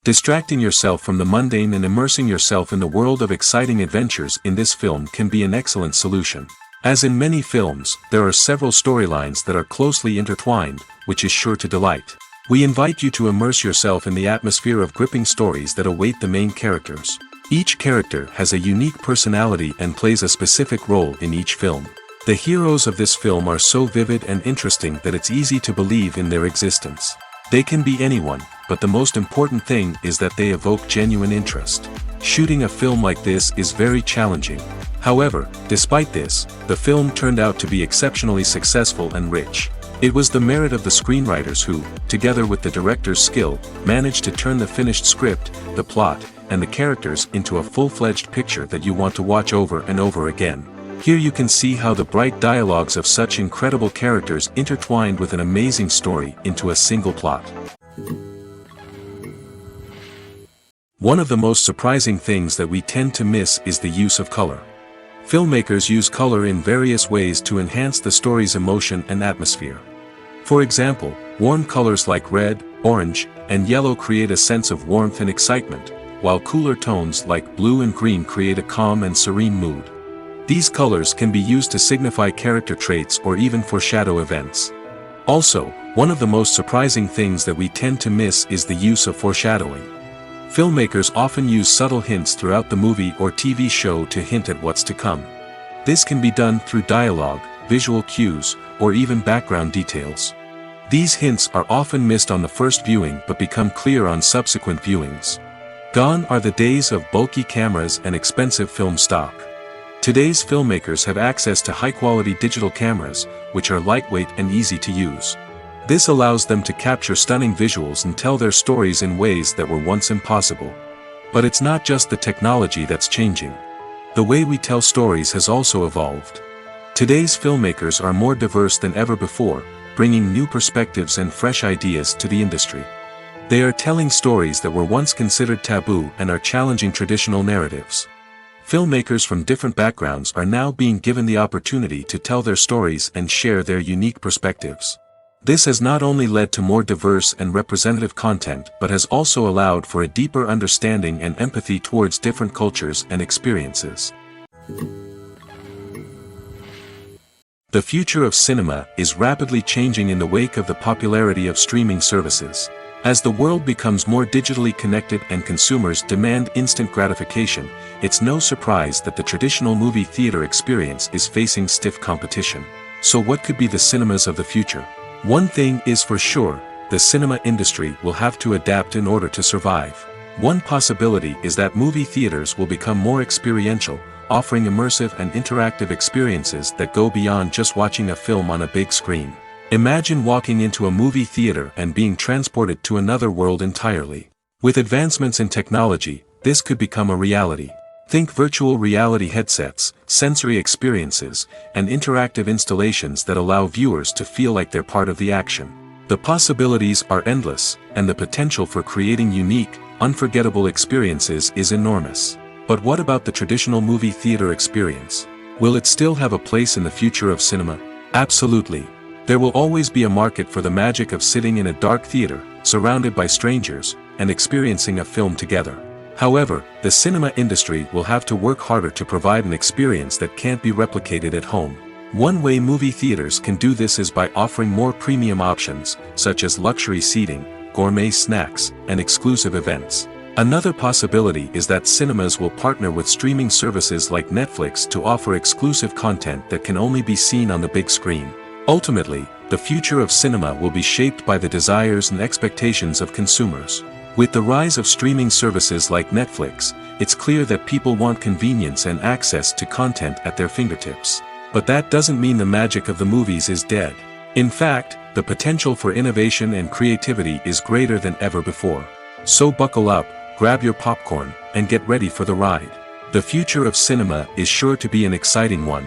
Distracting yourself from the mundane and immersing yourself in the world of exciting adventures in this film can be an excellent solution. As in many films, there are several storylines that are closely intertwined, which is sure to delight. We invite you to immerse yourself in the atmosphere of gripping stories that await the main characters. Each character has a unique personality and plays a specific role in each film. The heroes of this film are so vivid and interesting that it's easy to believe in their existence. They can be anyone, but the most important thing is that they evoke genuine interest. Shooting a film like this is very challenging. However, despite this, the film turned out to be exceptionally successful and rich. It was the merit of the screenwriters who, together with the director's skill, managed to turn the finished script, the plot, and the characters into a full-fledged picture that you want to watch over and over again. Here you can see how the bright dialogues of such incredible characters intertwined with an amazing story into a single plot. One of the most surprising things that we tend to miss is the use of color. Filmmakers use color in various ways to enhance the story's emotion and atmosphere. For example, warm colors like red, orange, and yellow create a sense of warmth and excitement, while cooler tones like blue and green create a calm and serene mood. These colors can be used to signify character traits or even foreshadow events. Also, one of the most surprising things that we tend to miss is the use of foreshadowing. Filmmakers often use subtle hints throughout the movie or TV show to hint at what's to come. This can be done through dialogue, visual cues, or even background details. These hints are often missed on the first viewing but become clear on subsequent viewings. Gone are the days of bulky cameras and expensive film stock. Today's filmmakers have access to high-quality digital cameras, which are lightweight and easy to use. This allows them to capture stunning visuals and tell their stories in ways that were once impossible. But it's not just the technology that's changing. The way we tell stories has also evolved. Today's filmmakers are more diverse than ever before, bringing new perspectives and fresh ideas to the industry. They are telling stories that were once considered taboo and are challenging traditional narratives. Filmmakers from different backgrounds are now being given the opportunity to tell their stories and share their unique perspectives. This has not only led to more diverse and representative content but has also allowed for a deeper understanding and empathy towards different cultures and experiences. The future of cinema is rapidly changing in the wake of the popularity of streaming services. As the world becomes more digitally connected and consumers demand instant gratification, it's no surprise that the traditional movie theater experience is facing stiff competition. So what could be the cinemas of the future? One thing is for sure, the cinema industry will have to adapt in order to survive. One possibility is that movie theaters will become more experiential, offering immersive and interactive experiences that go beyond just watching a film on a big screen. Imagine walking into a movie theater and being transported to another world entirely. With advancements in technology, this could become a reality. Think virtual reality headsets, sensory experiences, and interactive installations that allow viewers to feel like they're part of the action. The possibilities are endless, and the potential for creating unique, unforgettable experiences is enormous. But what about the traditional movie theater experience? Will it still have a place in the future of cinema? Absolutely. There will always be a market for the magic of sitting in a dark theater, surrounded by strangers, and experiencing a film together. However, the cinema industry will have to work harder to provide an experience that can't be replicated at home. One way movie theaters can do this is by offering more premium options, such as luxury seating, gourmet snacks, and exclusive events. Another possibility is that cinemas will partner with streaming services like Netflix to offer exclusive content that can only be seen on the big screen. Ultimately, the future of cinema will be shaped by the desires and expectations of consumers. With the rise of streaming services like Netflix, it's clear that people want convenience and access to content at their fingertips. But that doesn't mean the magic of the movies is dead. In fact, the potential for innovation and creativity is greater than ever before. So buckle up, grab your popcorn, and get ready for the ride. The future of cinema is sure to be an exciting one.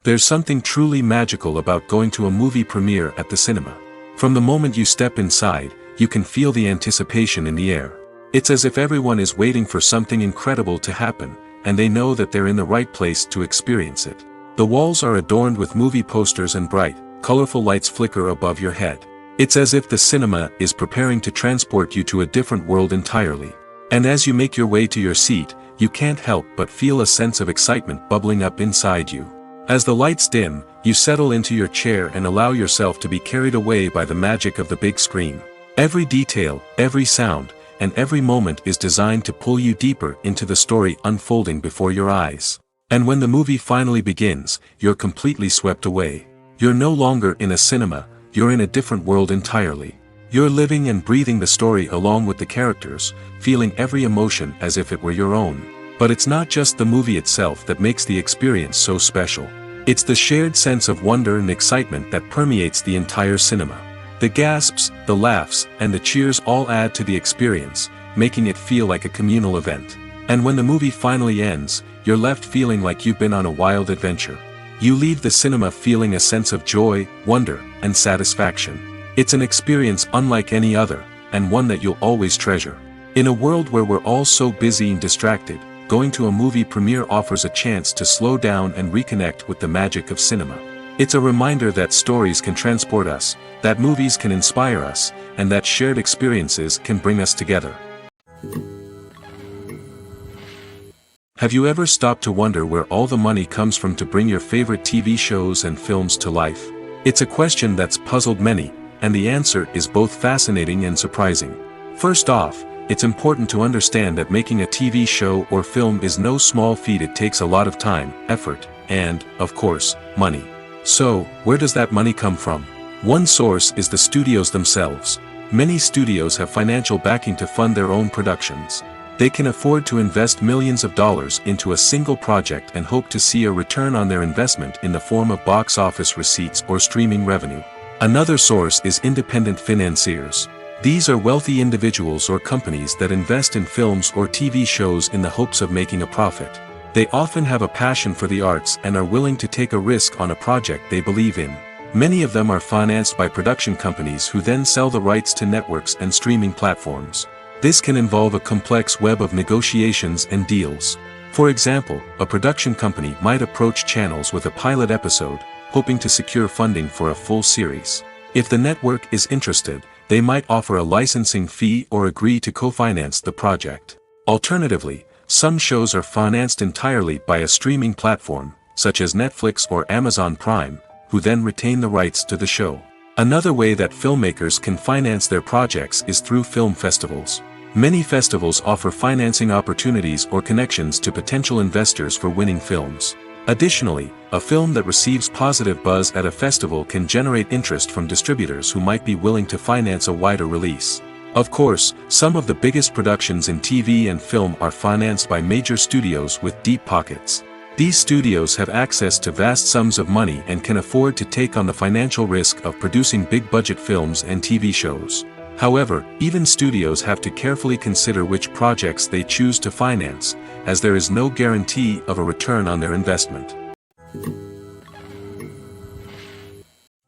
There's something truly magical about going to a movie premiere at the cinema. From the moment you step inside, you can feel the anticipation in the air. It's as if everyone is waiting for something incredible to happen, and they know that they're in the right place to experience it. The walls are adorned with movie posters and bright, colorful lights flicker above your head. It's as if the cinema is preparing to transport you to a different world entirely. And as you make your way to your seat, you can't help but feel a sense of excitement bubbling up inside you. As the lights dim, you settle into your chair and allow yourself to be carried away by the magic of the big screen. Every detail, every sound, and every moment is designed to pull you deeper into the story unfolding before your eyes. And when the movie finally begins, you're completely swept away. You're no longer in a cinema, you're in a different world entirely. You're living and breathing the story along with the characters, feeling every emotion as if it were your own. But it's not just the movie itself that makes the experience so special. It's the shared sense of wonder and excitement that permeates the entire cinema. The gasps, the laughs, and the cheers all add to the experience, making it feel like a communal event. And when the movie finally ends, you're left feeling like you've been on a wild adventure. You leave the cinema feeling a sense of joy, wonder, and satisfaction. It's an experience unlike any other, and one that you'll always treasure. In a world where we're all so busy and distracted, going to a movie premiere offers a chance to slow down and reconnect with the magic of cinema. It's a reminder that stories can transport us, that movies can inspire us, and that shared experiences can bring us together. Have you ever stopped to wonder where all the money comes from to bring your favorite TV shows and films to life? It's a question that's puzzled many, and the answer is both fascinating and surprising. First off, it's important to understand that making a TV show or film is no small feat. It takes a lot of time, effort, and, of course, money. So, where does that money come from? One source is the studios themselves. Many studios have financial backing to fund their own productions. They can afford to invest millions of dollars into a single project and hope to see a return on their investment in the form of box office receipts or streaming revenue. Another source is independent financiers. These are wealthy individuals or companies that invest in films or TV shows in the hopes of making a profit. They often have a passion for the arts and are willing to take a risk on a project they believe in. Many of them are financed by production companies who then sell the rights to networks and streaming platforms. This can involve a complex web of negotiations and deals. For example, a production company might approach channels with a pilot episode, hoping to secure funding for a full series. If the network is interested, they might offer a licensing fee or agree to co-finance the project. Alternatively, some shows are financed entirely by a streaming platform, such as Netflix or Amazon Prime, who then retain the rights to the show. Another way that filmmakers can finance their projects is through film festivals. Many festivals offer financing opportunities or connections to potential investors for winning films. Additionally, a film that receives positive buzz at a festival can generate interest from distributors who might be willing to finance a wider release. Of course, some of the biggest productions in TV and film are financed by major studios with deep pockets. These studios have access to vast sums of money and can afford to take on the financial risk of producing big-budget films and TV shows. However, even studios have to carefully consider which projects they choose to finance, as there is no guarantee of a return on their investment.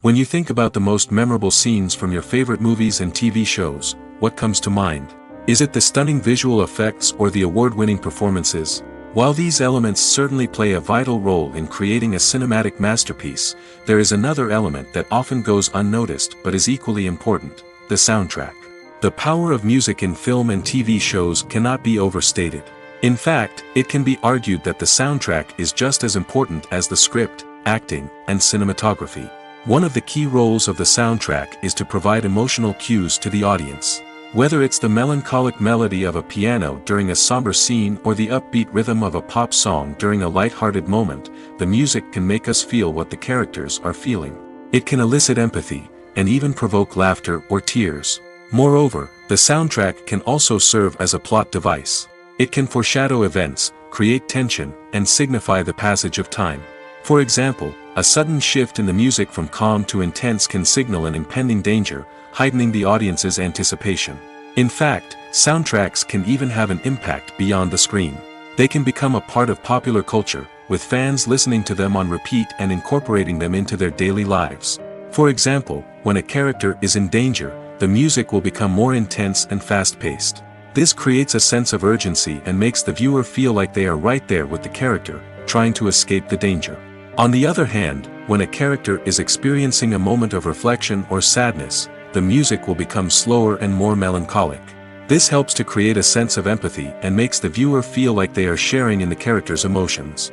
When you think about the most memorable scenes from your favorite movies and TV shows, what comes to mind? Is it the stunning visual effects or the award-winning performances? While these elements certainly play a vital role in creating a cinematic masterpiece, there is another element that often goes unnoticed but is equally important: the soundtrack. The power of music in film and TV shows cannot be overstated. In fact, it can be argued that the soundtrack is just as important as the script, acting, and cinematography. One of the key roles of the soundtrack is to provide emotional cues to the audience. Whether it's the melancholic melody of a piano during a somber scene or the upbeat rhythm of a pop song during a light-hearted moment, the music can make us feel what the characters are feeling. It can elicit empathy, and even provoke laughter or tears. Moreover, the soundtrack can also serve as a plot device. It can foreshadow events, create tension, and signify the passage of time. For example, a sudden shift in the music from calm to intense can signal an impending danger, heightening the audience's anticipation. In fact, soundtracks can even have an impact beyond the screen. They can become a part of popular culture, with fans listening to them on repeat and incorporating them into their daily lives. For example, when a character is in danger, the music will become more intense and fast-paced. This creates a sense of urgency and makes the viewer feel like they are right there with the character, trying to escape the danger. On the other hand, when a character is experiencing a moment of reflection or sadness, the the music will become slower and more melancholic. This helps to create a sense of empathy and makes the viewer feel like they are sharing in the character's emotions.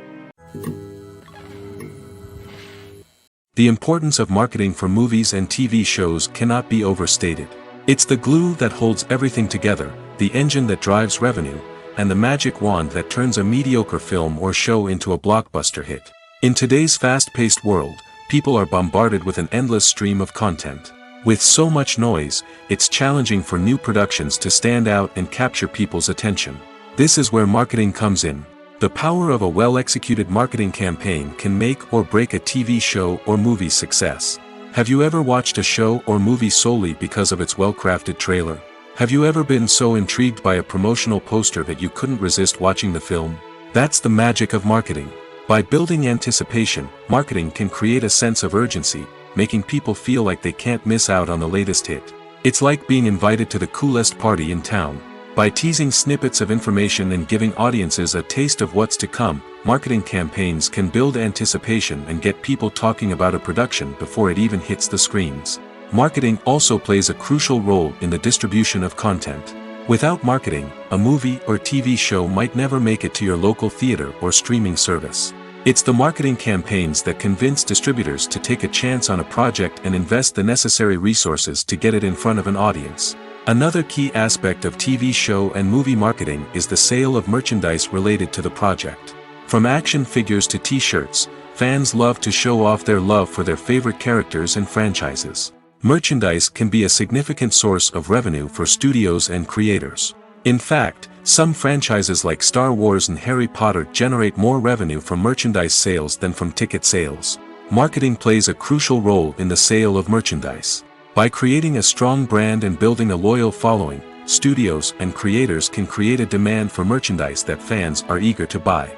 The importance of marketing for movies and TV shows cannot be overstated. It's the glue that holds everything together, the engine that drives revenue, and the magic wand that turns a mediocre film or show into a blockbuster hit. In today's fast-paced world, people are bombarded with an endless stream of content. With so much noise, it's challenging for new productions to stand out and capture people's attention. This is where marketing comes in. The power of a well-executed marketing campaign can make or break a TV show or movie's success. Have you ever watched a show or movie solely because of its well-crafted trailer? Have you ever been so intrigued by a promotional poster that you couldn't resist watching the film? That's the magic of marketing. By building anticipation, marketing can create a sense of urgency, making people feel like they can't miss out on the latest hit. It's like being invited to the coolest party in town. By teasing snippets of information and giving audiences a taste of what's to come, marketing campaigns can build anticipation and get people talking about a production before it even hits the screens. Marketing also plays a crucial role in the distribution of content. Without marketing, a movie or TV show might never make it to your local theater or streaming service. It's the marketing campaigns that convince distributors to take a chance on a project and invest the necessary resources to get it in front of an audience. Another key aspect of TV show and movie marketing is the sale of merchandise related to the project. From action figures to t-shirts, fans love to show off their love for their favorite characters and franchises. Merchandise can be a significant source of revenue for studios and creators. In fact, some franchises like Star Wars and Harry Potter generate more revenue from merchandise sales than from ticket sales. Marketing plays a crucial role in the sale of merchandise. By creating a strong brand and building a loyal following, studios and creators can create a demand for merchandise that fans are eager to buy.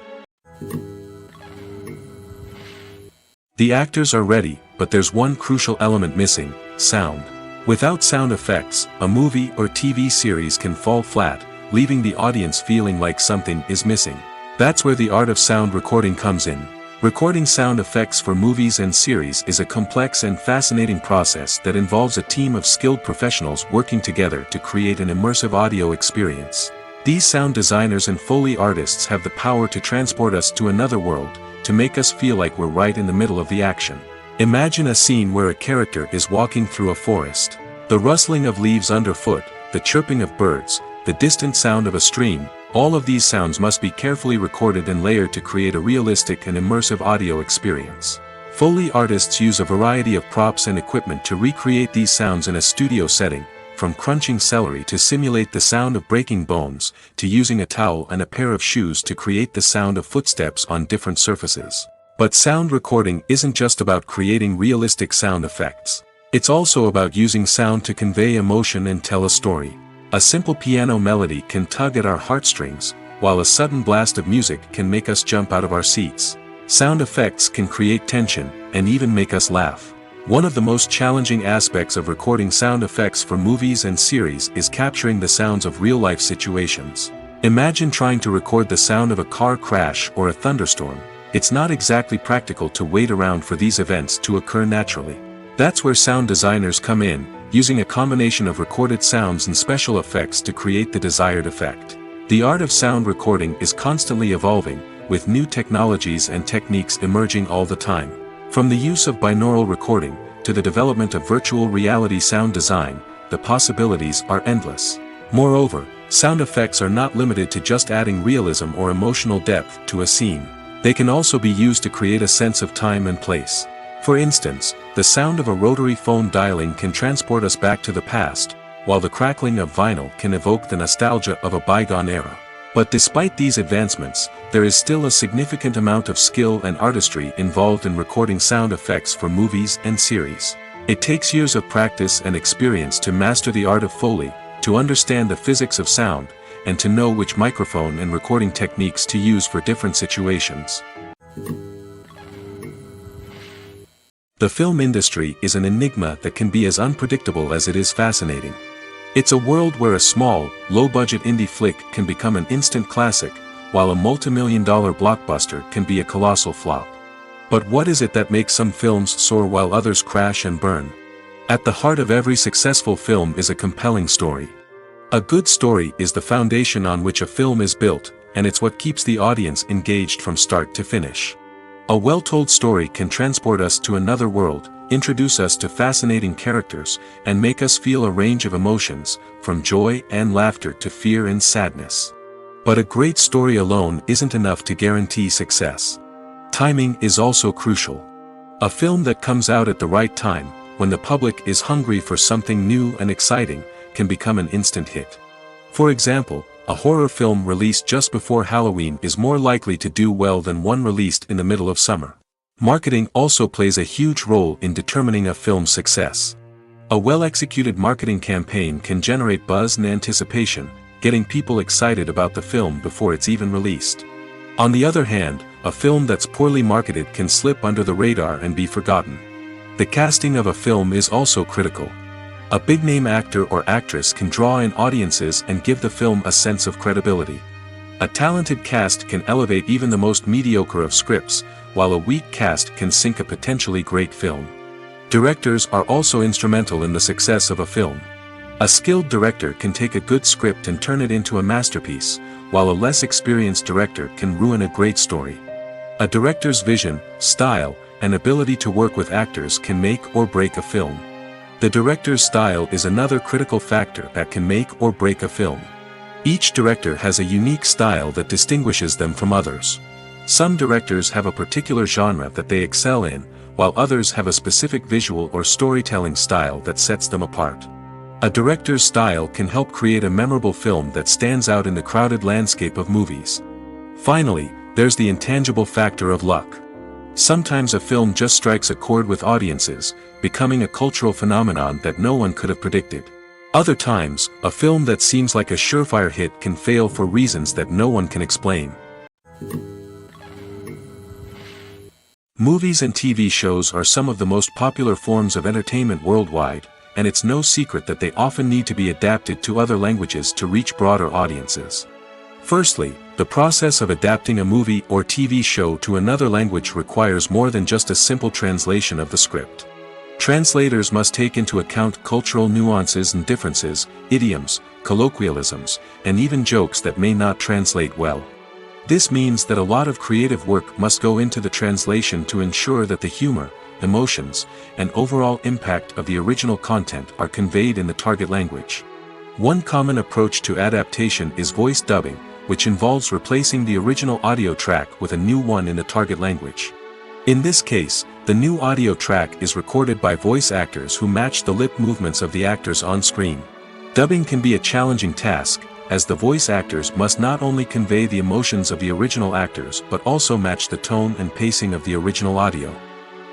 The actors are ready, but there's one crucial element missing: sound. Without sound effects, a movie or TV series can fall flat, leaving the audience feeling like something is missing. That's where the art of sound recording comes in. Recording sound effects for movies and series is a complex and fascinating process that involves a team of skilled professionals working together to create an immersive audio experience. These sound designers and Foley artists have the power to transport us to another world, to make us feel like we're right in the middle of the action. Imagine a scene where a character is walking through a forest. The rustling of leaves underfoot, the chirping of birds, the distant sound of a stream, all of these sounds must be carefully recorded and layered to create a realistic and immersive audio experience. Foley artists use a variety of props and equipment to recreate these sounds in a studio setting, from crunching celery to simulate the sound of breaking bones, to using a towel and a pair of shoes to create the sound of footsteps on different surfaces. But sound recording isn't just about creating realistic sound effects. It's also about using sound to convey emotion and tell a story. A simple piano melody can tug at our heartstrings, while a sudden blast of music can make us jump out of our seats. Sound effects can create tension, and even make us laugh. One of the most challenging aspects of recording sound effects for movies and series is capturing the sounds of real-life situations. Imagine trying to record the sound of a car crash or a thunderstorm. It's not exactly practical to wait around for these events to occur naturally. That's where sound designers come in, using a combination of recorded sounds and special effects to create the desired effect. The art of sound recording is constantly evolving, with new technologies and techniques emerging all the time. From the use of binaural recording, to the development of virtual reality sound design, the possibilities are endless. Moreover, sound effects are not limited to just adding realism or emotional depth to a scene. They can also be used to create a sense of time and place. For instance, the sound of a rotary phone dialing can transport us back to the past, while the crackling of vinyl can evoke the nostalgia of a bygone era. But despite these advancements, there is still a significant amount of skill and artistry involved in recording sound effects for movies and series. It takes years of practice and experience to master the art of Foley, to understand the physics of sound, and to know which microphone and recording techniques to use for different situations. The film industry is an enigma that can be as unpredictable as it is fascinating. It's a world where a small, low-budget indie flick can become an instant classic, while a multi-million-dollar blockbuster can be a colossal flop. But what is it that makes some films soar while others crash and burn? At the heart of every successful film is a compelling story. A good story is the foundation on which a film is built, and it's what keeps the audience engaged from start to finish. A well-told story can transport us to another world, introduce us to fascinating characters, and make us feel a range of emotions, from joy and laughter to fear and sadness. But a great story alone isn't enough to guarantee success. Timing is also crucial. A film that comes out at the right time, when the public is hungry for something new and exciting, can become an instant hit. For example, a horror film released just before Halloween is more likely to do well than one released in the middle of summer. Marketing also plays a huge role in determining a film's success. A well-executed marketing campaign can generate buzz and anticipation, getting people excited about the film before it's even released. On the other hand, a film that's poorly marketed can slip under the radar and be forgotten. The casting of a film is also critical. A big-name actor or actress can draw in audiences and give the film a sense of credibility. A talented cast can elevate even the most mediocre of scripts, while a weak cast can sink a potentially great film. Directors are also instrumental in the success of a film. A skilled director can take a good script and turn it into a masterpiece, while a less experienced director can ruin a great story. A director's vision, style, and ability to work with actors can make or break a film. The director's style is another critical factor that can make or break a film. Each director has a unique style that distinguishes them from others. Some directors have a particular genre that they excel in, while others have a specific visual or storytelling style that sets them apart. A director's style can help create a memorable film that stands out in the crowded landscape of movies. Finally, there's the intangible factor of luck. Sometimes a film just strikes a chord with audiences, becoming a cultural phenomenon that no one could have predicted. Other times, a film that seems like a surefire hit can fail for reasons that no one can explain. Movies and TV shows are some of the most popular forms of entertainment worldwide, and it's no secret that they often need to be adapted to other languages to reach broader audiences. Firstly, the process of adapting a movie or TV show to another language requires more than just a simple translation of the script. Translators must take into account cultural nuances and differences, idioms, colloquialisms, and even jokes that may not translate well. This means that a lot of creative work must go into the translation to ensure that the humor, emotions, and overall impact of the original content are conveyed in the target language. One common approach to adaptation is voice dubbing, which involves replacing the original audio track with a new one in the target language. In this case, the new audio track is recorded by voice actors who match the lip movements of the actors on screen. Dubbing can be a challenging task, as the voice actors must not only convey the emotions of the original actors but also match the tone and pacing of the original audio.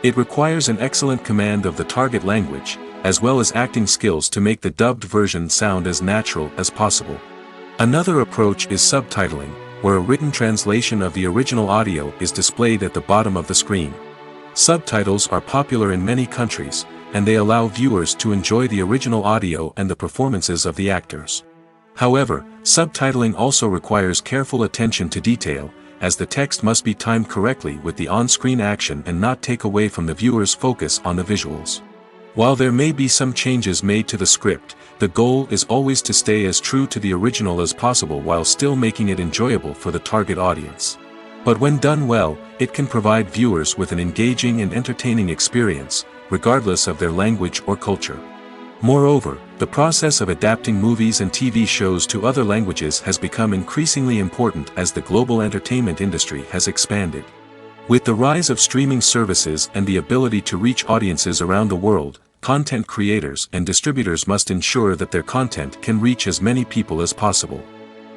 It requires an excellent command of the target language, as well as acting skills to make the dubbed version sound as natural as possible. Another approach is subtitling, where a written translation of the original audio is displayed at the bottom of the screen. Subtitles are popular in many countries, and they allow viewers to enjoy the original audio and the performances of the actors. However, subtitling also requires careful attention to detail, as the text must be timed correctly with the on-screen action and not take away from the viewer's focus on the visuals. While there may be some changes made to the script, the goal is always to stay as true to the original as possible while still making it enjoyable for the target audience. But when done well, it can provide viewers with an engaging and entertaining experience, regardless of their language or culture. Moreover, the process of adapting movies and TV shows to other languages has become increasingly important as the global entertainment industry has expanded. With the rise of streaming services and the ability to reach audiences around the world, content creators and distributors must ensure that their content can reach as many people as possible.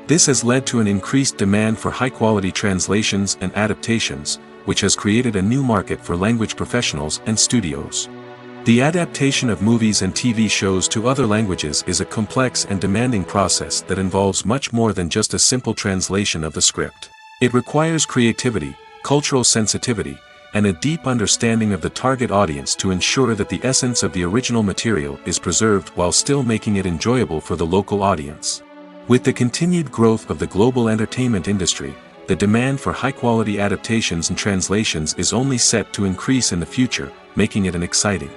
This has led to an increased demand for high-quality translations and adaptations, which has created a new market for language professionals and studios. The adaptation of movies and TV shows to other languages is a complex and demanding process that involves much more than just a simple translation of the script. It requires creativity, cultural sensitivity, and a deep understanding of the target audience to ensure that the essence of the original material is preserved while still making it enjoyable for the local audience. With the continued growth of the global entertainment industry, the demand for high-quality adaptations and translations is only set to increase in the future, making it an exciting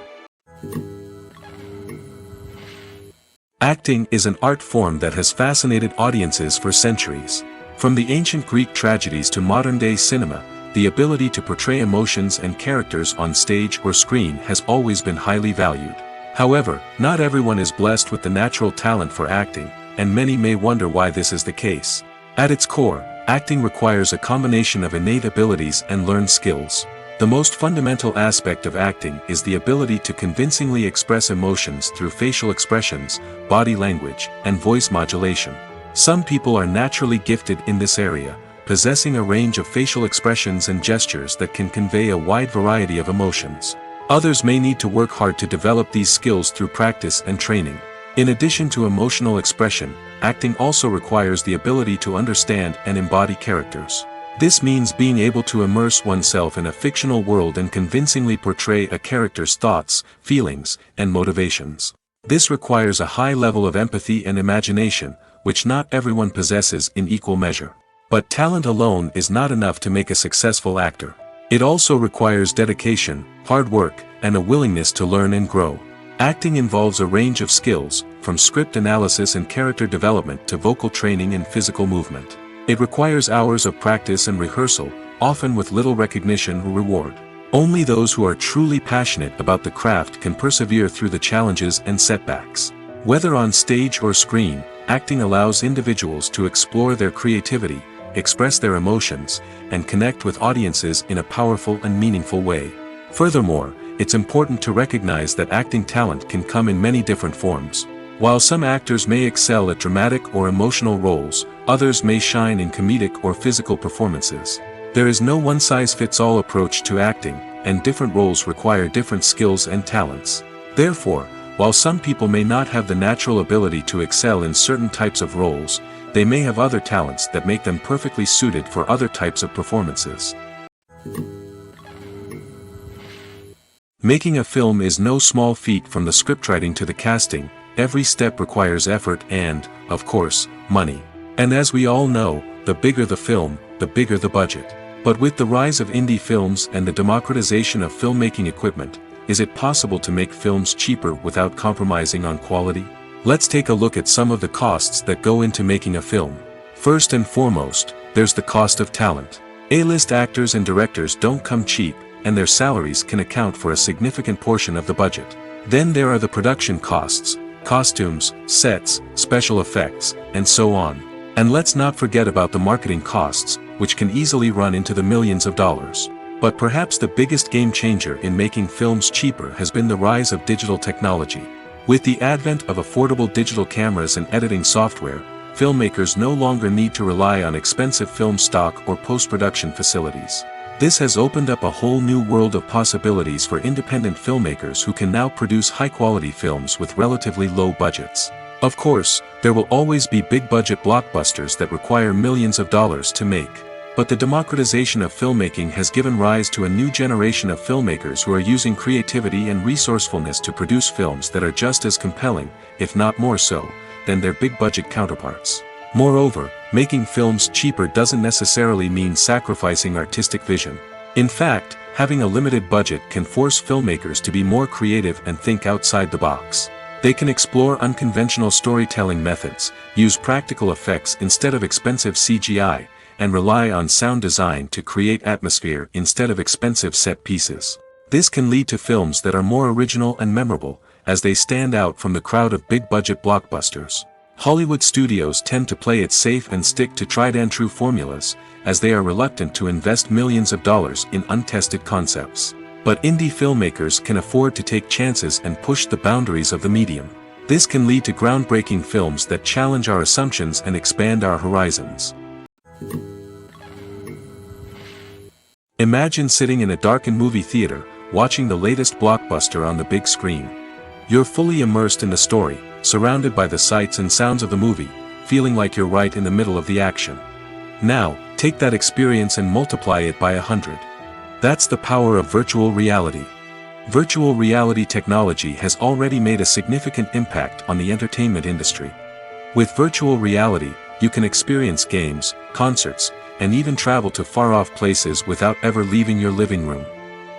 Acting is an art form that has fascinated audiences for centuries. From the ancient Greek tragedies to modern-day cinema, the ability to portray emotions and characters on stage or screen has always been highly valued. However, not everyone is blessed with the natural talent for acting, and many may wonder why this is the case. At its core, acting requires a combination of innate abilities and learned skills. The most fundamental aspect of acting is the ability to convincingly express emotions through facial expressions, body language, and voice modulation. Some people are naturally gifted in this area, possessing a range of facial expressions and gestures that can convey a wide variety of emotions. Others may need to work hard to develop these skills through practice and training. In addition to emotional expression, acting also requires the ability to understand and embody characters. This means being able to immerse oneself in a fictional world and convincingly portray a character's thoughts, feelings, and motivations. This requires a high level of empathy and imagination, which not everyone possesses in equal measure. But talent alone is not enough to make a successful actor. It also requires dedication, hard work, and a willingness to learn and grow. Acting involves a range of skills, from script analysis and character development to vocal training and physical movement. It requires hours of practice and rehearsal, often with little recognition or reward. Only those who are truly passionate about the craft can persevere through the challenges and setbacks. Whether on stage or screen, acting allows individuals to explore their creativity, express their emotions, and connect with audiences in a powerful and meaningful way. Furthermore, it's important to recognize that acting talent can come in many different forms. While some actors may excel at dramatic or emotional roles, others may shine in comedic or physical performances. There is no one-size-fits-all approach to acting, and different roles require different skills and talents. Therefore, while some people may not have the natural ability to excel in certain types of roles, they may have other talents that make them perfectly suited for other types of performances. Making a film is no small feat. From the scriptwriting to the casting, every step requires effort and, of course, money. And as we all know, the bigger the film, the bigger the budget. But with the rise of indie films and the democratization of filmmaking equipment, is it possible to make films cheaper without compromising on quality? Let's take a look at some of the costs that go into making a film. First and foremost, there's the cost of talent. A-list actors and directors don't come cheap, and their salaries can account for a significant portion of the budget. Then there are the production costs, costumes, sets, special effects, and so on. And let's not forget about the marketing costs, which can easily run into the millions of dollars. But perhaps the biggest game changer in making films cheaper has been the rise of digital technology. With the advent of affordable digital cameras and editing software, filmmakers no longer need to rely on expensive film stock or post-production facilities. This has opened up a whole new world of possibilities for independent filmmakers who can now produce high-quality films with relatively low budgets. Of course, there will always be big-budget blockbusters that require millions of dollars to make. But the democratization of filmmaking has given rise to a new generation of filmmakers who are using creativity and resourcefulness to produce films that are just as compelling, if not more so, than their big-budget counterparts. Moreover, making films cheaper doesn't necessarily mean sacrificing artistic vision. In fact, having a limited budget can force filmmakers to be more creative and think outside the box. They can explore unconventional storytelling methods, use practical effects instead of expensive CGI, and rely on sound design to create atmosphere instead of expensive set pieces. This can lead to films that are more original and memorable, as they stand out from the crowd of big-budget blockbusters. Hollywood studios tend to play it safe and stick to tried-and-true formulas, as they are reluctant to invest millions of dollars in untested concepts. But indie filmmakers can afford to take chances and push the boundaries of the medium. This can lead to groundbreaking films that challenge our assumptions and expand our horizons. Imagine sitting in a darkened movie theater, watching the latest blockbuster on the big screen. You're fully immersed in the story, surrounded by the sights and sounds of the movie, feeling like you're right in the middle of the action. Now, take that experience and multiply it by 100. That's the power of virtual reality. Virtual reality technology has already made a significant impact on the entertainment industry. With virtual reality, you can experience games, concerts, and even travel to far-off places without ever leaving your living room.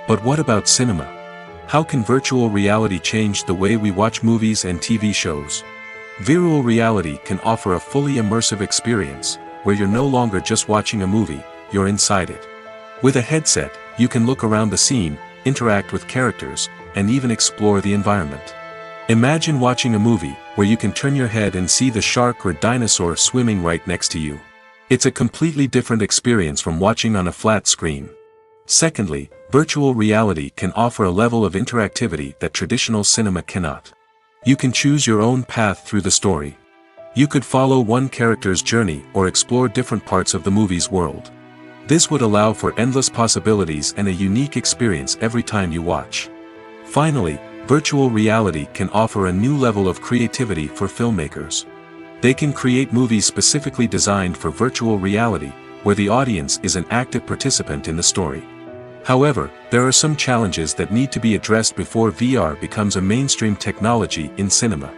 But what about cinema? How can virtual reality change the way we watch movies and TV shows? Virtual reality can offer a fully immersive experience, where you're no longer just watching a movie, you're inside it. With a headset, you can look around the scene, interact with characters, and even explore the environment. Imagine watching a movie, where you can turn your head and see the shark or dinosaur swimming right next to you. It's a completely different experience from watching on a flat screen. Secondly, virtual reality can offer a level of interactivity that traditional cinema cannot. You can choose your own path through the story. You could follow one character's journey or explore different parts of the movie's world. This would allow for endless possibilities and a unique experience every time you watch. Finally, virtual reality can offer a new level of creativity for filmmakers. They can create movies specifically designed for virtual reality, where the audience is an active participant in the story. However, there are some challenges that need to be addressed before VR becomes a mainstream technology in cinema.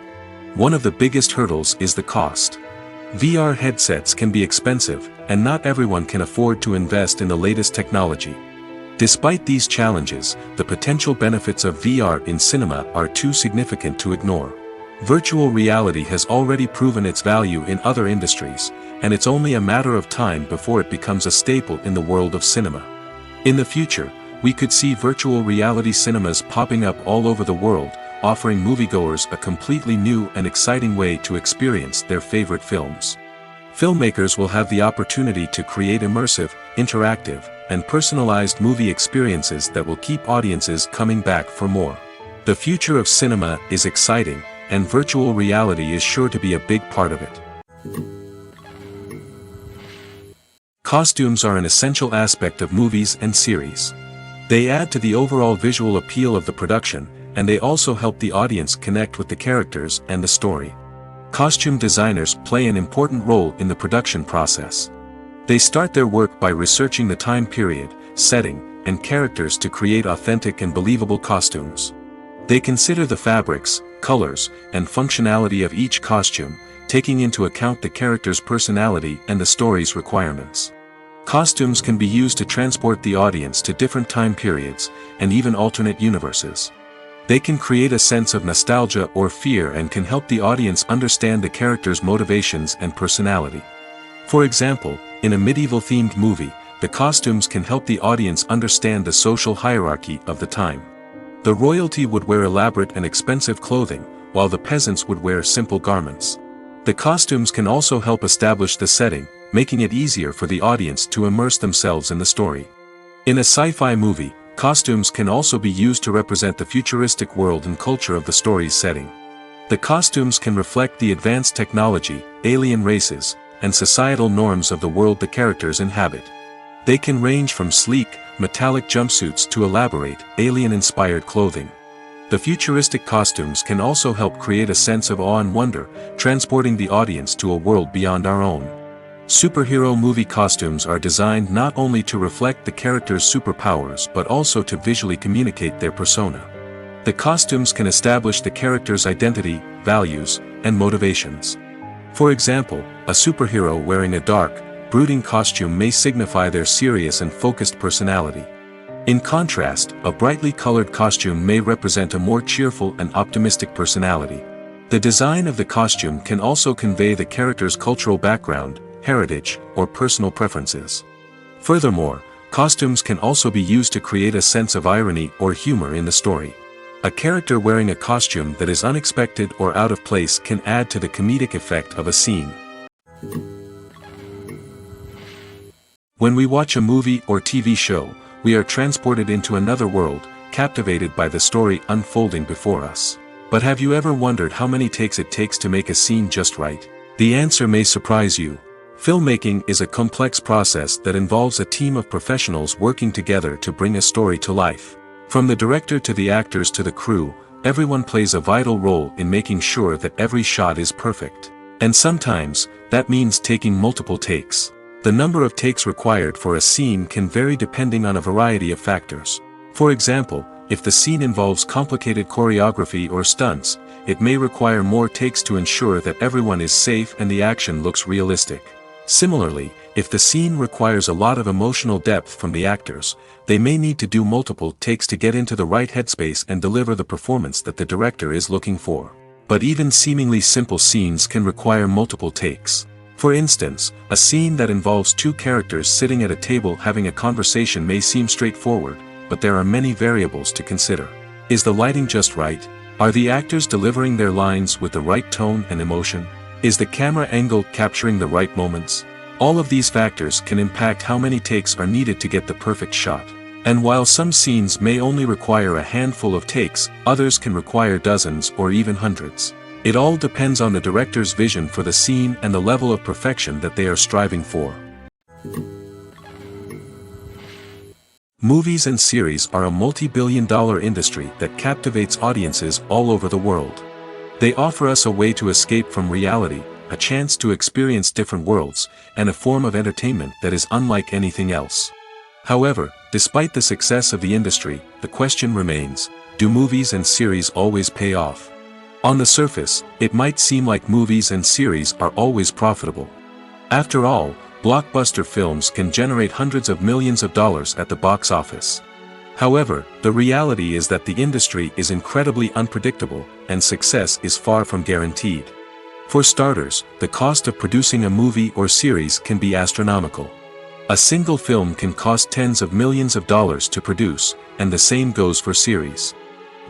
One of the biggest hurdles is the cost. VR headsets can be expensive, and not everyone can afford to invest in the latest technology. Despite these challenges, the potential benefits of VR in cinema are too significant to ignore. Virtual reality has already proven its value in other industries, and it's only a matter of time before it becomes a staple in the world of cinema. In the future, we could see virtual reality cinemas popping up all over the world, offering moviegoers a completely new and exciting way to experience their favorite films. Filmmakers will have the opportunity to create immersive, interactive, and personalized movie experiences that will keep audiences coming back for more. The future of cinema is exciting, and virtual reality is sure to be a big part of it. Costumes are an essential aspect of movies and series. They add to the overall visual appeal of the production, and they also help the audience connect with the characters and the story. Costume designers play an important role in the production process. They start their work by researching the time period, setting, and characters to create authentic and believable costumes. They consider the fabrics, colors, and functionality of each costume, taking into account the character's personality and the story's requirements. Costumes can be used to transport the audience to different time periods, and even alternate universes. They can create a sense of nostalgia or fear and can help the audience understand the character's motivations and personality. For example, in a medieval-themed movie, the costumes can help the audience understand the social hierarchy of the time. The royalty would wear elaborate and expensive clothing, while the peasants would wear simple garments. The costumes can also help establish the setting, making it easier for the audience to immerse themselves in the story. In a sci-fi movie, costumes can also be used to represent the futuristic world and culture of the story's setting. The costumes can reflect the advanced technology, alien races, and societal norms of the world the characters inhabit. They can range from sleek, metallic jumpsuits to elaborate, alien-inspired clothing. The futuristic costumes can also help create a sense of awe and wonder, transporting the audience to a world beyond our own. Superhero movie costumes are designed not only to reflect the character's superpowers but also to visually communicate their persona. The costumes can establish the character's identity, values, and motivations. For example, a superhero wearing a dark, brooding costume may signify their serious and focused personality. In contrast, a brightly colored costume may represent a more cheerful and optimistic personality. The design of the costume can also convey the character's cultural background, heritage, or personal preferences. Furthermore, costumes can also be used to create a sense of irony or humor in the story. A character wearing a costume that is unexpected or out of place can add to the comedic effect of a scene. When we watch a movie or TV show, we are transported into another world, captivated by the story unfolding before us. But have you ever wondered how many takes it takes to make a scene just right? The answer may surprise you. Filmmaking is a complex process that involves a team of professionals working together to bring a story to life. From the director to the actors to the crew, everyone plays a vital role in making sure that every shot is perfect. And sometimes, that means taking multiple takes. The number of takes required for a scene can vary depending on a variety of factors. For example, if the scene involves complicated choreography or stunts, it may require more takes to ensure that everyone is safe and the action looks realistic. Similarly, if the scene requires a lot of emotional depth from the actors, they may need to do multiple takes to get into the right headspace and deliver the performance that the director is looking for. But even seemingly simple scenes can require multiple takes. For instance, a scene that involves two characters sitting at a table having a conversation may seem straightforward, but there are many variables to consider. Is the lighting just right? Are the actors delivering their lines with the right tone and emotion? Is the camera angle capturing the right moments? All of these factors can impact how many takes are needed to get the perfect shot. And while some scenes may only require a handful of takes, others can require dozens or even hundreds. It all depends on the director's vision for the scene and the level of perfection that they are striving for. Movies and series are a multi-billion-dollar industry that captivates audiences all over the world. They offer us a way to escape from reality, a chance to experience different worlds, and a form of entertainment that is unlike anything else. However, despite the success of the industry, the question remains, do movies and series always pay off? On the surface, it might seem like movies and series are always profitable. After all, blockbuster films can generate hundreds of millions of dollars at the box office. However, the reality is that the industry is incredibly unpredictable, and success is far from guaranteed. For starters, the cost of producing a movie or series can be astronomical. A single film can cost tens of millions of dollars to produce, and the same goes for series.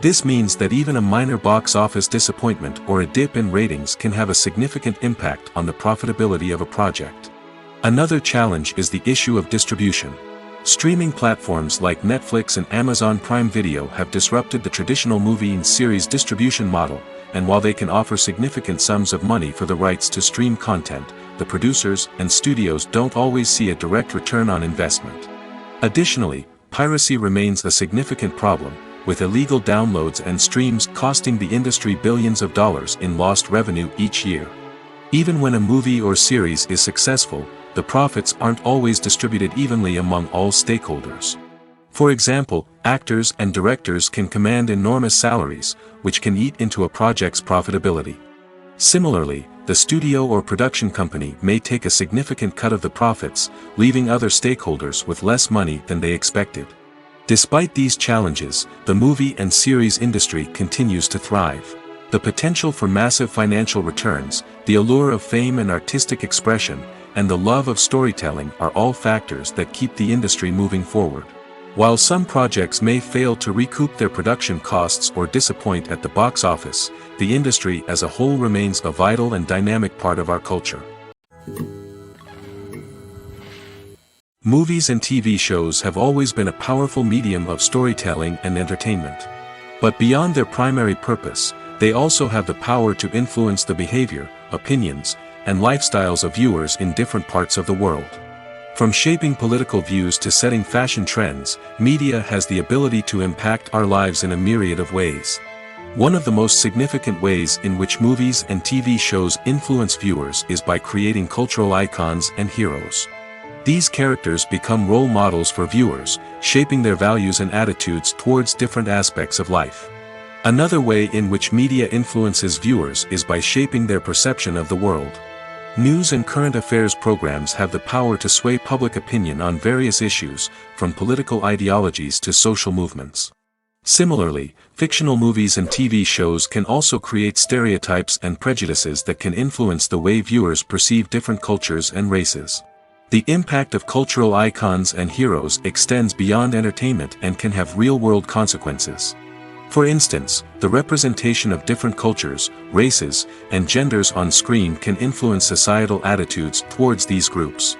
This means that even a minor box office disappointment or a dip in ratings can have a significant impact on the profitability of a project. Another challenge is the issue of distribution. Streaming platforms like Netflix and Amazon Prime Video have disrupted the traditional movie and series distribution model, and while they can offer significant sums of money for the rights to stream content, the producers and studios don't always see a direct return on investment. Additionally, piracy remains a significant problem, with illegal downloads and streams costing the industry billions of dollars in lost revenue each year. Even when a movie or series is successful, the profits aren't always distributed evenly among all stakeholders. For example, actors and directors can command enormous salaries, which can eat into a project's profitability. Similarly, the studio or production company may take a significant cut of the profits, leaving other stakeholders with less money than they expected. Despite these challenges, the movie and series industry continues to thrive. The potential for massive financial returns, the allure of fame and artistic expression, and the love of storytelling are all factors that keep the industry moving forward. While some projects may fail to recoup their production costs or disappoint at the box office, the industry as a whole remains a vital and dynamic part of our culture. Movies and TV shows have always been a powerful medium of storytelling and entertainment. But beyond their primary purpose, they also have the power to influence the behavior, opinions, and lifestyles of viewers in different parts of the world. From shaping political views to setting fashion trends, media has the ability to impact our lives in a myriad of ways. One of the most significant ways in which movies and TV shows influence viewers is by creating cultural icons and heroes. These characters become role models for viewers, shaping their values and attitudes towards different aspects of life. Another way in which media influences viewers is by shaping their perception of the world. News and current affairs programs have the power to sway public opinion on various issues, from political ideologies to social movements. Similarly, fictional movies and TV shows can also create stereotypes and prejudices that can influence the way viewers perceive different cultures and races. The impact of cultural icons and heroes extends beyond entertainment and can have real-world consequences. For instance, the representation of different cultures, races, and genders on screen can influence societal attitudes towards these groups.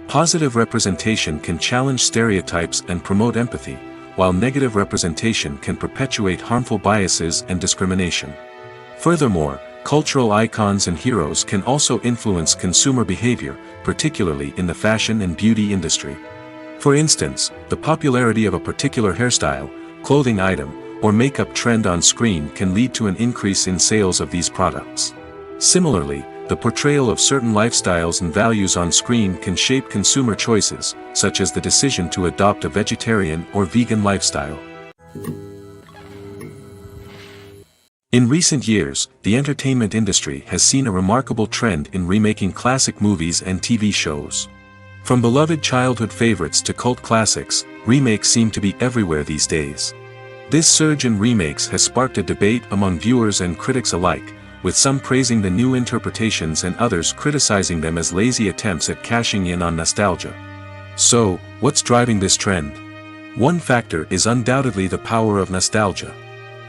Positive representation can challenge stereotypes and promote empathy, while negative representation can perpetuate harmful biases and discrimination. Furthermore, cultural icons and heroes can also influence consumer behavior, particularly in the fashion and beauty industry. For instance, the popularity of a particular hairstyle, clothing item, or makeup trend on screen can lead to an increase in sales of these products. Similarly, the portrayal of certain lifestyles and values on screen can shape consumer choices, such as the decision to adopt a vegetarian or vegan lifestyle. In recent years, the entertainment industry has seen a remarkable trend in remaking classic movies and TV shows. From beloved childhood favorites to cult classics, remakes seem to be everywhere these days. This surge in remakes has sparked a debate among viewers and critics alike, with some praising the new interpretations and others criticizing them as lazy attempts at cashing in on nostalgia. So, what's driving this trend? One factor is undoubtedly the power of nostalgia.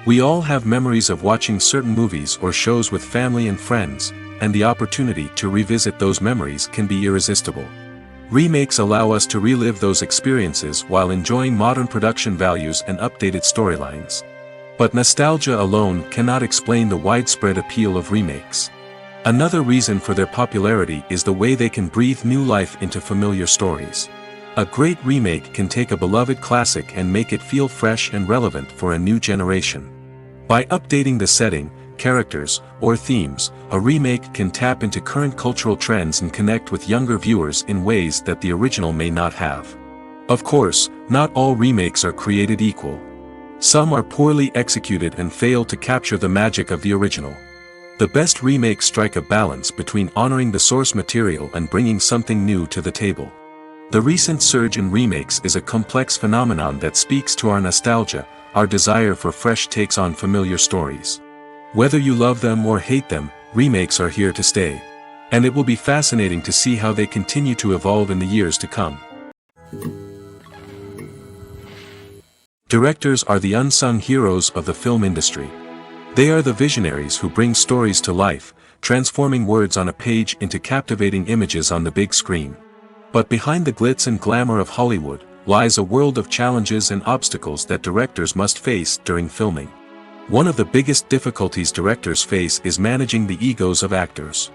We all have memories of watching certain movies or shows with family and friends, and the opportunity to revisit those memories can be irresistible. Remakes allow us to relive those experiences while enjoying modern production values and updated storylines. But nostalgia alone cannot explain the widespread appeal of remakes. Another reason for their popularity is the way they can breathe new life into familiar stories. A great remake can take a beloved classic and make it feel fresh and relevant for a new generation. By updating the setting, characters, or themes, a remake can tap into current cultural trends and connect with younger viewers in ways that the original may not have. Of course, not all remakes are created equal. Some are poorly executed and fail to capture the magic of the original. The best remakes strike a balance between honoring the source material and bringing something new to the table. The recent surge in remakes is a complex phenomenon that speaks to our nostalgia, our desire for fresh takes on familiar stories. Whether you love them or hate them, remakes are here to stay. And it will be fascinating to see how they continue to evolve in the years to come. Directors are the unsung heroes of the film industry. They are the visionaries who bring stories to life, transforming words on a page into captivating images on the big screen. But behind the glitz and glamour of Hollywood, lies a world of challenges and obstacles that directors must face during filming. One of the biggest difficulties directors face is managing the egos of actors.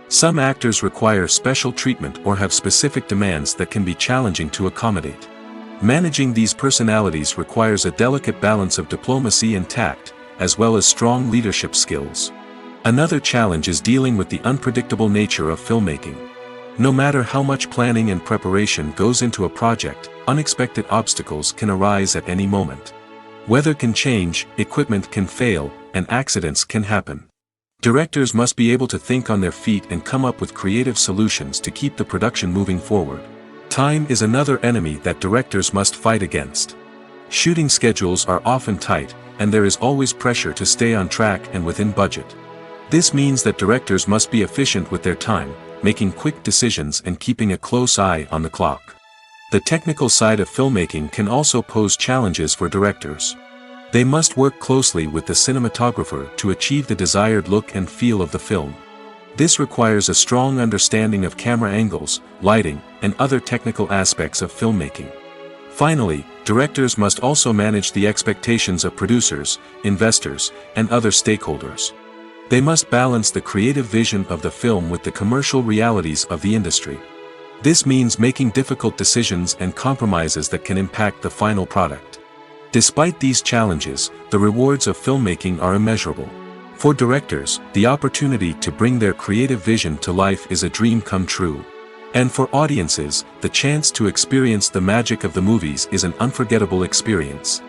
Some actors require special treatment or have specific demands that can be challenging to accommodate. Managing these personalities requires a delicate balance of diplomacy and tact, as well as strong leadership skills. Another challenge is dealing with the unpredictable nature of filmmaking. No matter how much planning and preparation goes into a project, unexpected obstacles can arise at any moment. Weather can change, equipment can fail, and accidents can happen. Directors must be able to think on their feet and come up with creative solutions to keep the production moving forward. Time is another enemy that directors must fight against. Shooting schedules are often tight, and there is always pressure to stay on track and within budget. This means that directors must be efficient with their time, making quick decisions and keeping a close eye on the clock. The technical side of filmmaking can also pose challenges for directors. They must work closely with the cinematographer to achieve the desired look and feel of the film. This requires a strong understanding of camera angles, lighting, and other technical aspects of filmmaking. Finally, directors must also manage the expectations of producers, investors, and other stakeholders. They must balance the creative vision of the film with the commercial realities of the industry. This means making difficult decisions and compromises that can impact the final product. Despite these challenges, the rewards of filmmaking are immeasurable. For directors, the opportunity to bring their creative vision to life is a dream come true. And for audiences, the chance to experience the magic of the movies is an unforgettable experience.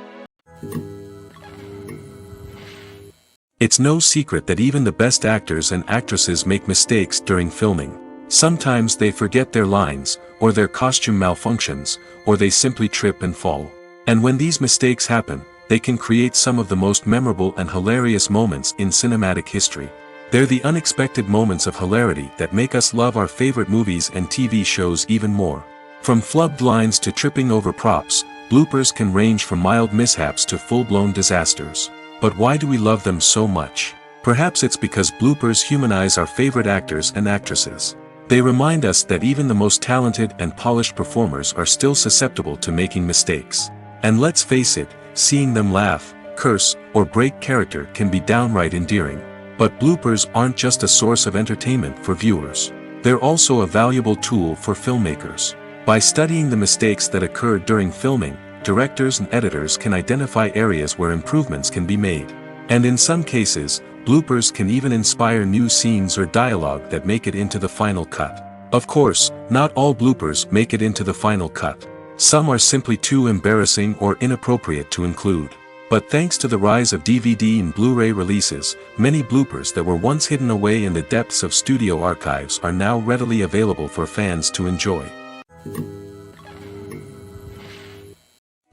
It's no secret that even the best actors and actresses make mistakes during filming. Sometimes they forget their lines, or their costume malfunctions, or they simply trip and fall. And when these mistakes happen, they can create some of the most memorable and hilarious moments in cinematic history. They're the unexpected moments of hilarity that make us love our favorite movies and TV shows even more. From flubbed lines to tripping over props, bloopers can range from mild mishaps to full-blown disasters. But why do we love them so much? Perhaps it's because bloopers humanize our favorite actors and actresses. They remind us that even the most talented and polished performers are still susceptible to making mistakes. And let's face it, seeing them laugh, curse, or break character can be downright endearing. But bloopers aren't just a source of entertainment for viewers. They're also a valuable tool for filmmakers. By studying the mistakes that occurred during filming, directors and editors can identify areas where improvements can be made. And in some cases, bloopers can even inspire new scenes or dialogue that make it into the final cut. Of course, not all bloopers make it into the final cut. Some are simply too embarrassing or inappropriate to include. But thanks to the rise of DVD and Blu-ray releases, many bloopers that were once hidden away in the depths of studio archives are now readily available for fans to enjoy.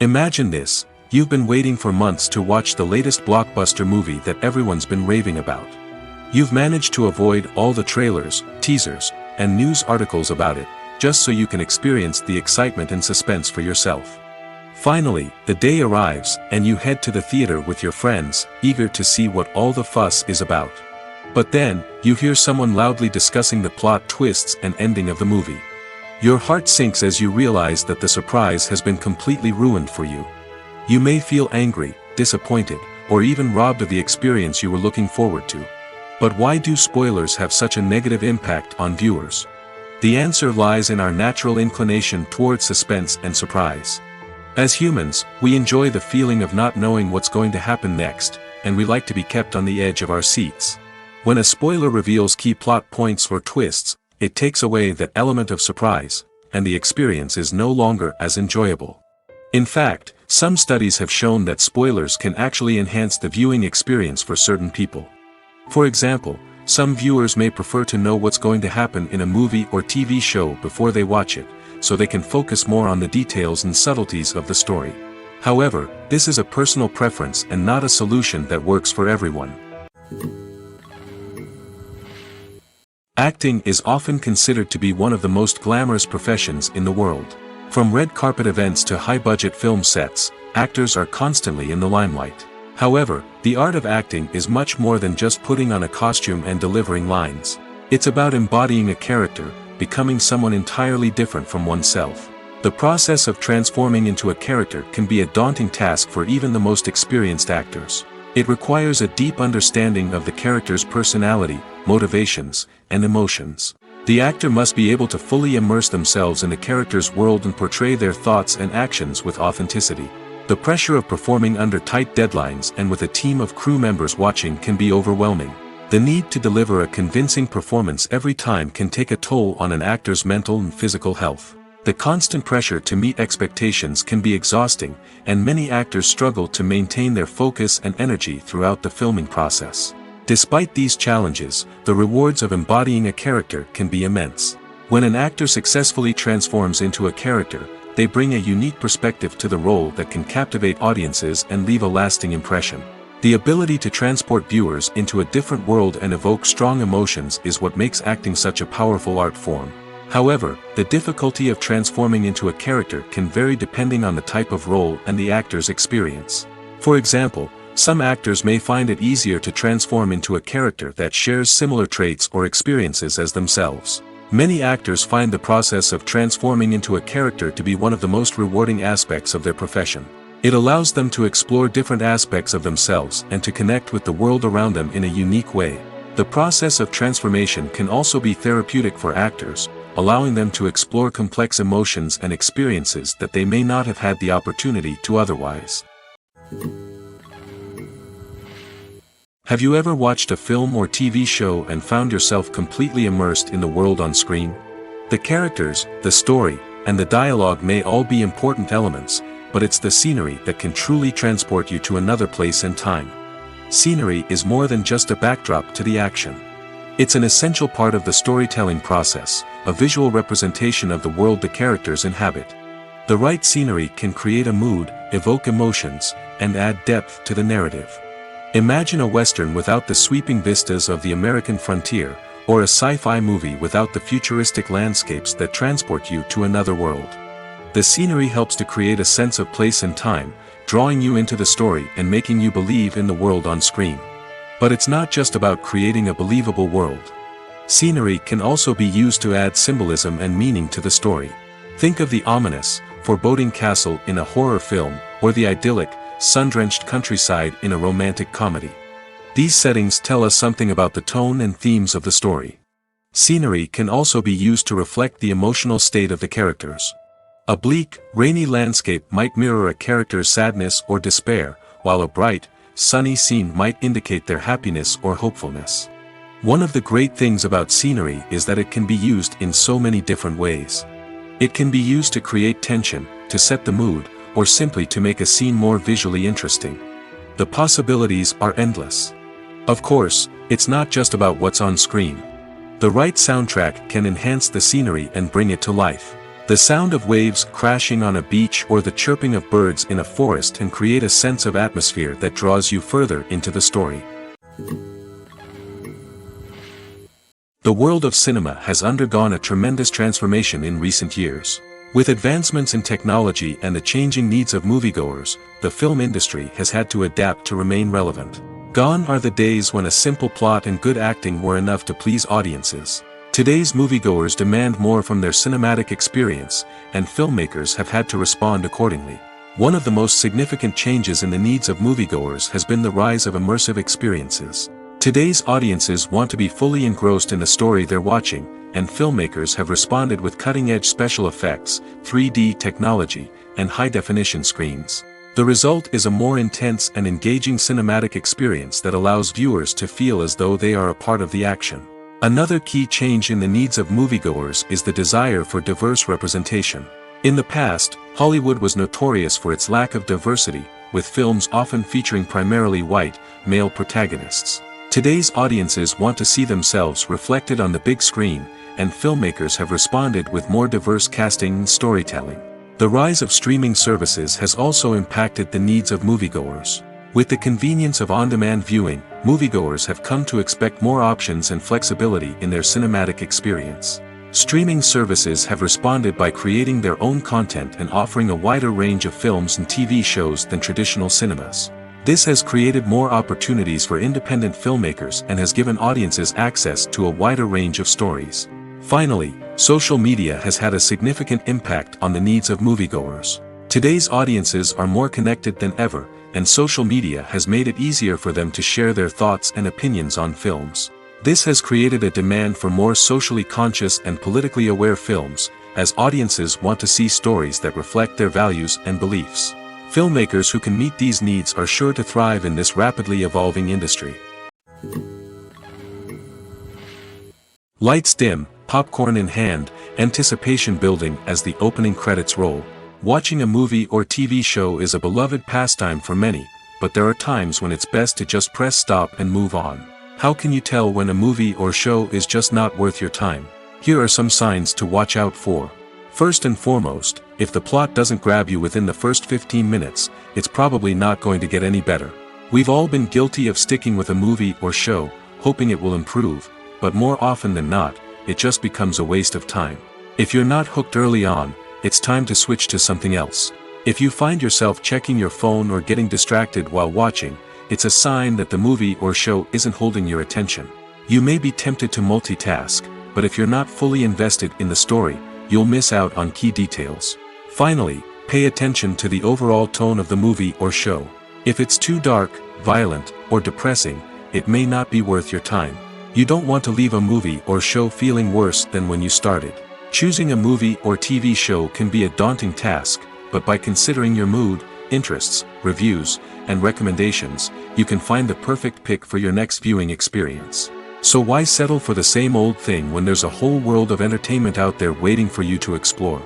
Imagine this, you've been waiting for months to watch the latest blockbuster movie that everyone's been raving about. You've managed to avoid all the trailers, teasers, and news articles about it, just so you can experience the excitement and suspense for yourself. Finally, the day arrives, and you head to the theater with your friends, eager to see what all the fuss is about. But then, you hear someone loudly discussing the plot twists and ending of the movie. Your heart sinks as you realize that the surprise has been completely ruined for you. You may feel angry, disappointed, or even robbed of the experience you were looking forward to. But why do spoilers have such a negative impact on viewers? The answer lies in our natural inclination towards suspense and surprise. As humans, we enjoy the feeling of not knowing what's going to happen next, and we like to be kept on the edge of our seats. When a spoiler reveals key plot points or twists, it takes away that element of surprise, and the experience is no longer as enjoyable. In fact, some studies have shown that spoilers can actually enhance the viewing experience for certain people. For example, some viewers may prefer to know what's going to happen in a movie or TV show before they watch it, so they can focus more on the details and subtleties of the story. However, this is a personal preference and not a solution that works for everyone. Acting is often considered to be one of the most glamorous professions in the world. From red carpet events to high-budget film sets, actors are constantly in the limelight. However, the art of acting is much more than just putting on a costume and delivering lines. It's about embodying a character, becoming someone entirely different from oneself. The process of transforming into a character can be a daunting task for even the most experienced actors. It requires a deep understanding of the character's personality, motivations, and emotions. The actor must be able to fully immerse themselves in the character's world and portray their thoughts and actions with authenticity. The pressure of performing under tight deadlines and with a team of crew members watching can be overwhelming. The need to deliver a convincing performance every time can take a toll on an actor's mental and physical health. The constant pressure to meet expectations can be exhausting, and many actors struggle to maintain their focus and energy throughout the filming process. Despite these challenges, the rewards of embodying a character can be immense. When an actor successfully transforms into a character, they bring a unique perspective to the role that can captivate audiences and leave a lasting impression. The ability to transport viewers into a different world and evoke strong emotions is what makes acting such a powerful art form. However, the difficulty of transforming into a character can vary depending on the type of role and the actor's experience. For example, some actors may find it easier to transform into a character that shares similar traits or experiences as themselves. Many actors find the process of transforming into a character to be one of the most rewarding aspects of their profession. It allows them to explore different aspects of themselves and to connect with the world around them in a unique way. The process of transformation can also be therapeutic for actors, allowing them to explore complex emotions and experiences that they may not have had the opportunity to otherwise. Have you ever watched a film or TV show and found yourself completely immersed in the world on screen? The characters, the story, and the dialogue may all be important elements, but it's the scenery that can truly transport you to another place and time. Scenery is more than just a backdrop to the action. It's an essential part of the storytelling process, a visual representation of the world the characters inhabit. The right scenery can create a mood, evoke emotions, and add depth to the narrative. Imagine a Western without the sweeping vistas of the American frontier, or a sci-fi movie without the futuristic landscapes that transport you to another world. The scenery helps to create a sense of place and time, drawing you into the story and making you believe in the world on screen. But it's not just about creating a believable world. Scenery can also be used to add symbolism and meaning to the story. Think of the ominous, foreboding castle in a horror film, or the idyllic, sun-drenched countryside in a romantic comedy. These settings tell us something about the tone and themes of the story. Scenery can also be used to reflect the emotional state of the characters. A bleak, rainy landscape might mirror a character's sadness or despair, while a bright, sunny scene might indicate their happiness or hopefulness. One of the great things about scenery is that it can be used in so many different ways. It can be used to create tension, to set the mood, or simply to make a scene more visually interesting. The possibilities are endless. Of course, it's not just about what's on screen. The right soundtrack can enhance the scenery and bring it to life. The sound of waves crashing on a beach or the chirping of birds in a forest can create a sense of atmosphere that draws you further into the story. The world of cinema has undergone a tremendous transformation in recent years. With advancements in technology and the changing needs of moviegoers, the film industry has had to adapt to remain relevant. Gone are the days when a simple plot and good acting were enough to please audiences. Today's moviegoers demand more from their cinematic experience, and filmmakers have had to respond accordingly. One of the most significant changes in the needs of moviegoers has been the rise of immersive experiences. Today's audiences want to be fully engrossed in the story they're watching, and filmmakers have responded with cutting-edge special effects, 3D technology, and high-definition screens. The result is a more intense and engaging cinematic experience that allows viewers to feel as though they are a part of the action. Another key change in the needs of moviegoers is the desire for diverse representation. In the past, Hollywood was notorious for its lack of diversity, with films often featuring primarily white, male protagonists. Today's audiences want to see themselves reflected on the big screen, and filmmakers have responded with more diverse casting and storytelling. The rise of streaming services has also impacted the needs of moviegoers. With the convenience of on-demand viewing, moviegoers have come to expect more options and flexibility in their cinematic experience. Streaming services have responded by creating their own content and offering a wider range of films and TV shows than traditional cinemas. This has created more opportunities for independent filmmakers and has given audiences access to a wider range of stories. Finally, social media has had a significant impact on the needs of moviegoers. Today's audiences are more connected than ever, and social media has made it easier for them to share their thoughts and opinions on films. This has created a demand for more socially conscious and politically aware films, as audiences want to see stories that reflect their values and beliefs. Filmmakers who can meet these needs are sure to thrive in this rapidly evolving industry. Lights dim, popcorn in hand, anticipation building as the opening credits roll. Watching a movie or TV show is a beloved pastime for many, but there are times when it's best to just press stop and move on. How can you tell when a movie or show is just not worth your time? Here are some signs to watch out for. First and foremost, if the plot doesn't grab you within the first 15 minutes, it's probably not going to get any better. We've all been guilty of sticking with a movie or show, hoping it will improve, but more often than not, it just becomes a waste of time. If you're not hooked early on, it's time to switch to something else. If you find yourself checking your phone or getting distracted while watching, it's a sign that the movie or show isn't holding your attention. You may be tempted to multitask, but if you're not fully invested in the story, you'll miss out on key details. Finally, pay attention to the overall tone of the movie or show. If it's too dark, violent, or depressing, it may not be worth your time. You don't want to leave a movie or show feeling worse than when you started. Choosing a movie or TV show can be a daunting task, but by considering your mood, interests, reviews, and recommendations, you can find the perfect pick for your next viewing experience. So why settle for the same old thing when there's a whole world of entertainment out there waiting for you to explore?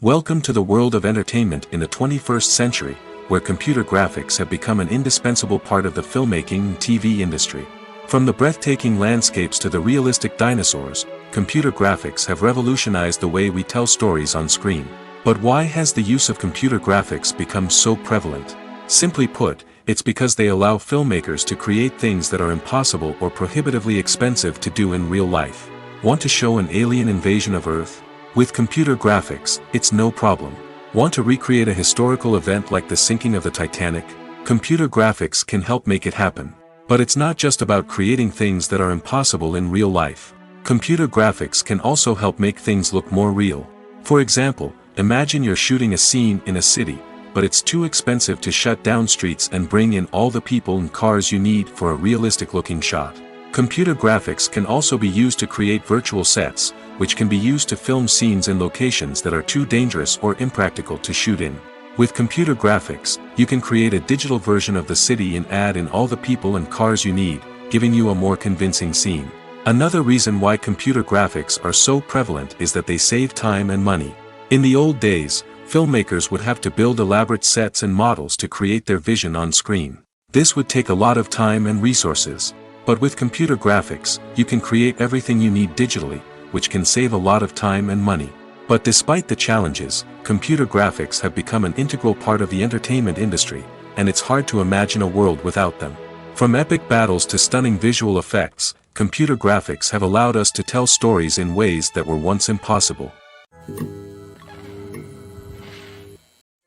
Welcome to the world of entertainment in the 21st century, where computer graphics have become an indispensable part of the filmmaking and TV industry. From the breathtaking landscapes to the realistic dinosaurs, computer graphics have revolutionized the way we tell stories on screen. But why has the use of computer graphics become so prevalent? Simply put, it's because they allow filmmakers to create things that are impossible or prohibitively expensive to do in real life. Want to show an alien invasion of Earth? With computer graphics, it's no problem. Want to recreate a historical event like the sinking of the Titanic? Computer graphics can help make it happen. But it's not just about creating things that are impossible in real life. Computer graphics can also help make things look more real. For example, imagine you're shooting a scene in a city, but it's too expensive to shut down streets and bring in all the people and cars you need for a realistic-looking shot. Computer graphics can also be used to create virtual sets, which can be used to film scenes in locations that are too dangerous or impractical to shoot in. With computer graphics, you can create a digital version of the city and add in all the people and cars you need, giving you a more convincing scene. Another reason why computer graphics are so prevalent is that they save time and money. In the old days, filmmakers would have to build elaborate sets and models to create their vision on screen. This would take a lot of time and resources. But with computer graphics, you can create everything you need digitally, which can save a lot of time and money. But despite the challenges, computer graphics have become an integral part of the entertainment industry, and it's hard to imagine a world without them. From epic battles to stunning visual effects, computer graphics have allowed us to tell stories in ways that were once impossible.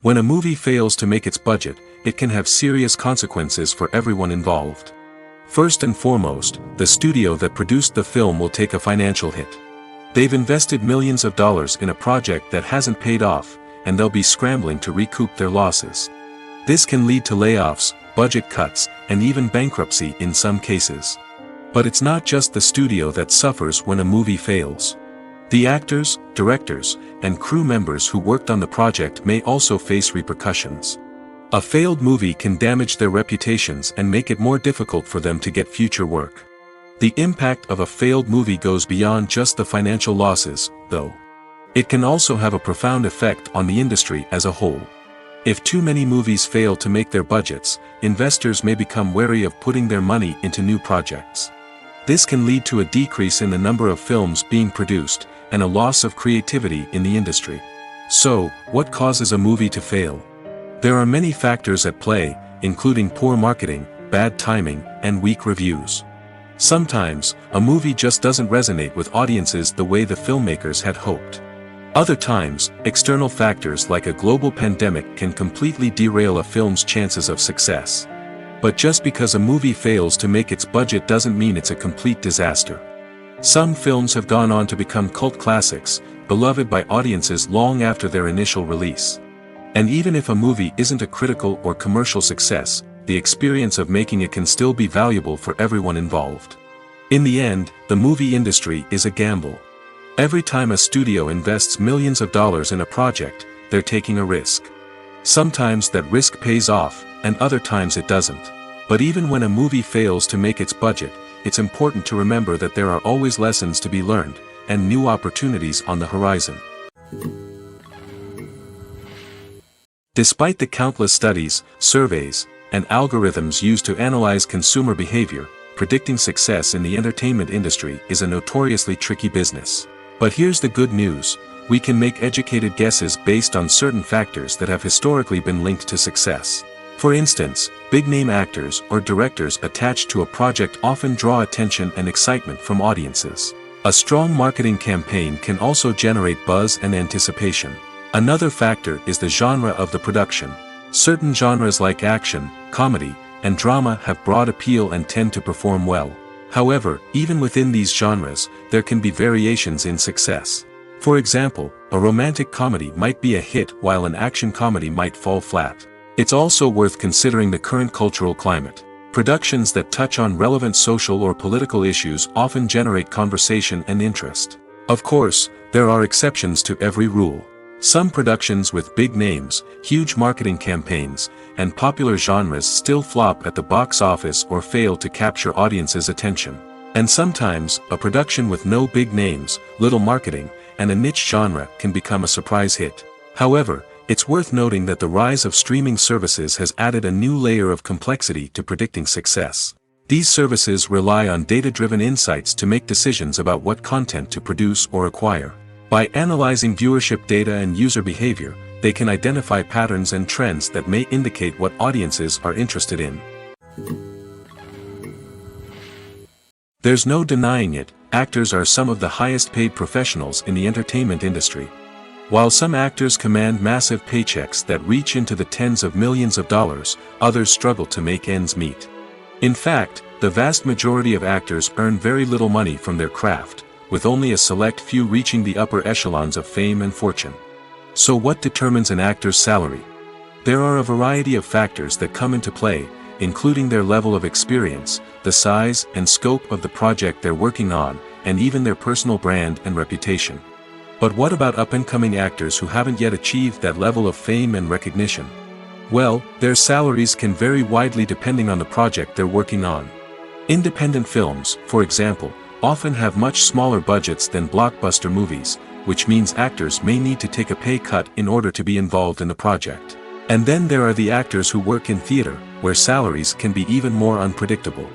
When a movie fails to make its budget, it can have serious consequences for everyone involved. First and foremost, the studio that produced the film will take a financial hit. They've invested millions of dollars in a project that hasn't paid off, and they'll be scrambling to recoup their losses. This can lead to layoffs, budget cuts, and even bankruptcy in some cases. But it's not just the studio that suffers when a movie fails. The actors, directors, and crew members who worked on the project may also face repercussions. A failed movie can damage their reputations and make it more difficult for them to get future work. The impact of a failed movie goes beyond just the financial losses, though. It can also have a profound effect on the industry as a whole. If too many movies fail to make their budgets, investors may become wary of putting their money into new projects. This can lead to a decrease in the number of films being produced, and a loss of creativity in the industry. So, what causes a movie to fail? There are many factors at play, including poor marketing, bad timing, and weak reviews. Sometimes, a movie just doesn't resonate with audiences the way the filmmakers had hoped. Other times, external factors like a global pandemic can completely derail a film's chances of success. But just because a movie fails to make its budget doesn't mean it's a complete disaster. Some films have gone on to become cult classics, beloved by audiences long after their initial release. And even if a movie isn't a critical or commercial success, the experience of making it can still be valuable for everyone involved. In the end, the movie industry is a gamble. Every time a studio invests millions of dollars in a project, they're taking a risk. Sometimes that risk pays off, and other times it doesn't. But even when a movie fails to make its budget, it's important to remember that there are always lessons to be learned, and new opportunities on the horizon. Despite the countless studies, surveys, and algorithms used to analyze consumer behavior, predicting success in the entertainment industry is a notoriously tricky business. But here's the good news: we can make educated guesses based on certain factors that have historically been linked to success. For instance, big-name actors or directors attached to a project often draw attention and excitement from audiences. A strong marketing campaign can also generate buzz and anticipation. Another factor is the genre of the production. Certain genres like action, comedy, and drama have broad appeal and tend to perform well. However, even within these genres, there can be variations in success. For example, a romantic comedy might be a hit while an action comedy might fall flat. It's also worth considering the current cultural climate. Productions that touch on relevant social or political issues often generate conversation and interest. Of course, there are exceptions to every rule. Some productions with big names, huge marketing campaigns, and popular genres still flop at the box office or fail to capture audiences' attention. And sometimes, a production with no big names, little marketing, and a niche genre can become a surprise hit. However, it's worth noting that the rise of streaming services has added a new layer of complexity to predicting success. These services rely on data-driven insights to make decisions about what content to produce or acquire. By analyzing viewership data and user behavior, they can identify patterns and trends that may indicate what audiences are interested in. There's no denying it, actors are some of the highest-paid professionals in the entertainment industry. While some actors command massive paychecks that reach into the tens of millions of dollars, others struggle to make ends meet. In fact, the vast majority of actors earn very little money from their craft, with only a select few reaching the upper echelons of fame and fortune. So what determines an actor's salary? There are a variety of factors that come into play, including their level of experience, the size and scope of the project they're working on, and even their personal brand and reputation. But what about up-and-coming actors who haven't yet achieved that level of fame and recognition? Well, their salaries can vary widely depending on the project they're working on. Independent films, for example, often have much smaller budgets than blockbuster movies, which means actors may need to take a pay cut in order to be involved in the project. And then there are the actors who work in theater, where salaries can be even more unpredictable.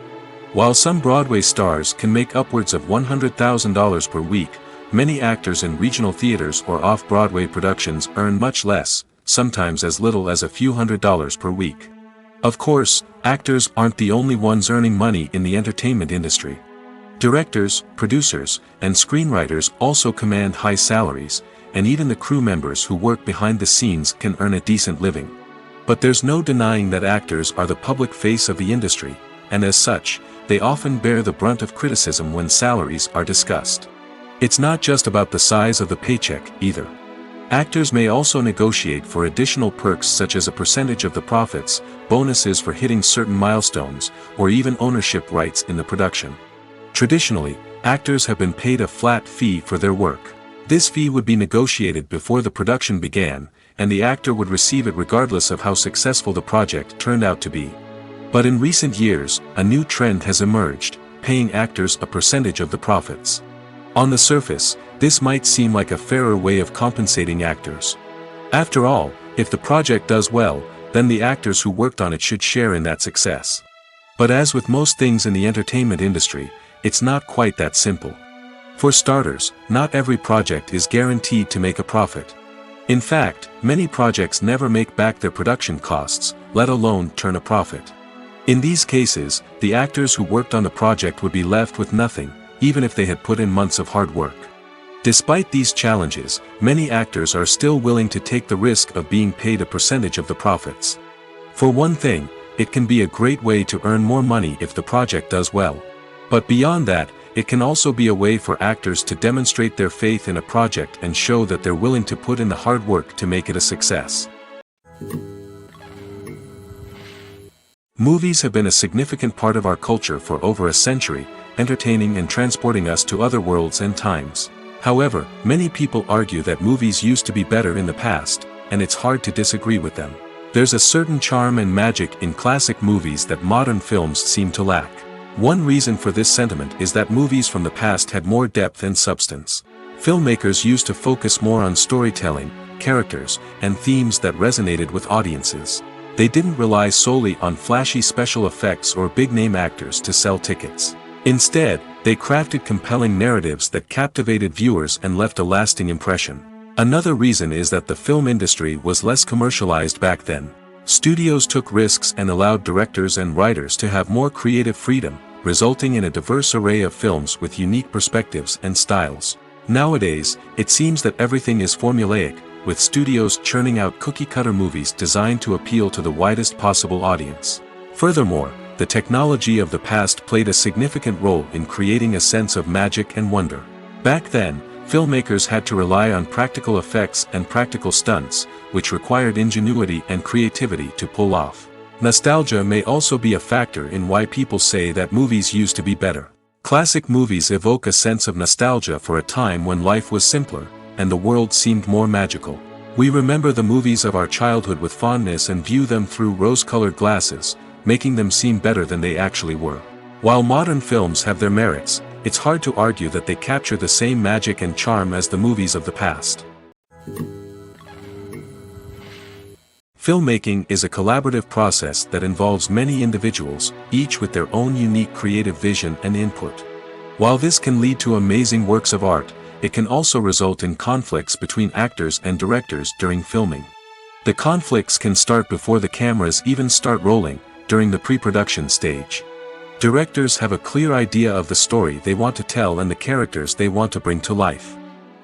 While some Broadway stars can make upwards of $100,000 per week, many actors in regional theaters or off-Broadway productions earn much less, sometimes as little as a few $100s per week. Of course, actors aren't the only ones earning money in the entertainment industry. Directors, producers, and screenwriters also command high salaries, and even the crew members who work behind the scenes can earn a decent living. But there's no denying that actors are the public face of the industry, and as such, they often bear the brunt of criticism when salaries are discussed. It's not just about the size of the paycheck, either. Actors may also negotiate for additional perks such as a percentage of the profits, bonuses for hitting certain milestones, or even ownership rights in the production. Traditionally, actors have been paid a flat fee for their work. This fee would be negotiated before the production began, and the actor would receive it regardless of how successful the project turned out to be. But in recent years, a new trend has emerged, paying actors a percentage of the profits. On the surface, this might seem like a fairer way of compensating actors. After all, if the project does well, then the actors who worked on it should share in that success. But as with most things in the entertainment industry, it's not quite that simple. For starters, not every project is guaranteed to make a profit. In fact, many projects never make back their production costs, let alone turn a profit. In these cases, the actors who worked on the project would be left with nothing, even if they had put in months of hard work. Despite these challenges, many actors are still willing to take the risk of being paid a percentage of the profits. For one thing, it can be a great way to earn more money if the project does well. But beyond that, it can also be a way for actors to demonstrate their faith in a project and show that they're willing to put in the hard work to make it a success. Movies have been a significant part of our culture for over a century, entertaining and transporting us to other worlds and times. However, many people argue that movies used to be better in the past, and it's hard to disagree with them. There's a certain charm and magic in classic movies that modern films seem to lack. One reason for this sentiment is that movies from the past had more depth and substance. Filmmakers used to focus more on storytelling, characters, and themes that resonated with audiences. They didn't rely solely on flashy special effects or big-name actors to sell tickets. Instead, they crafted compelling narratives that captivated viewers and left a lasting impression. Another reason is that the film industry was less commercialized back then. Studios took risks and allowed directors and writers to have more creative freedom, resulting in a diverse array of films with unique perspectives and styles. Nowadays, it seems that everything is formulaic, with studios churning out cookie-cutter movies designed to appeal to the widest possible audience. Furthermore, the technology of the past played a significant role in creating a sense of magic and wonder. Back then, filmmakers had to rely on practical effects and practical stunts, which required ingenuity and creativity to pull off. Nostalgia may also be a factor in why people say that movies used to be better. Classic movies evoke a sense of nostalgia for a time when life was simpler, and the world seemed more magical. We remember the movies of our childhood with fondness and view them through rose-colored glasses, making them seem better than they actually were. While modern films have their merits, it's hard to argue that they capture the same magic and charm as the movies of the past. Filmmaking is a collaborative process that involves many individuals, each with their own unique creative vision and input. While this can lead to amazing works of art, it can also result in conflicts between actors and directors during filming. The conflicts can start before the cameras even start rolling, during the pre-production stage. Directors have a clear idea of the story they want to tell and the characters they want to bring to life.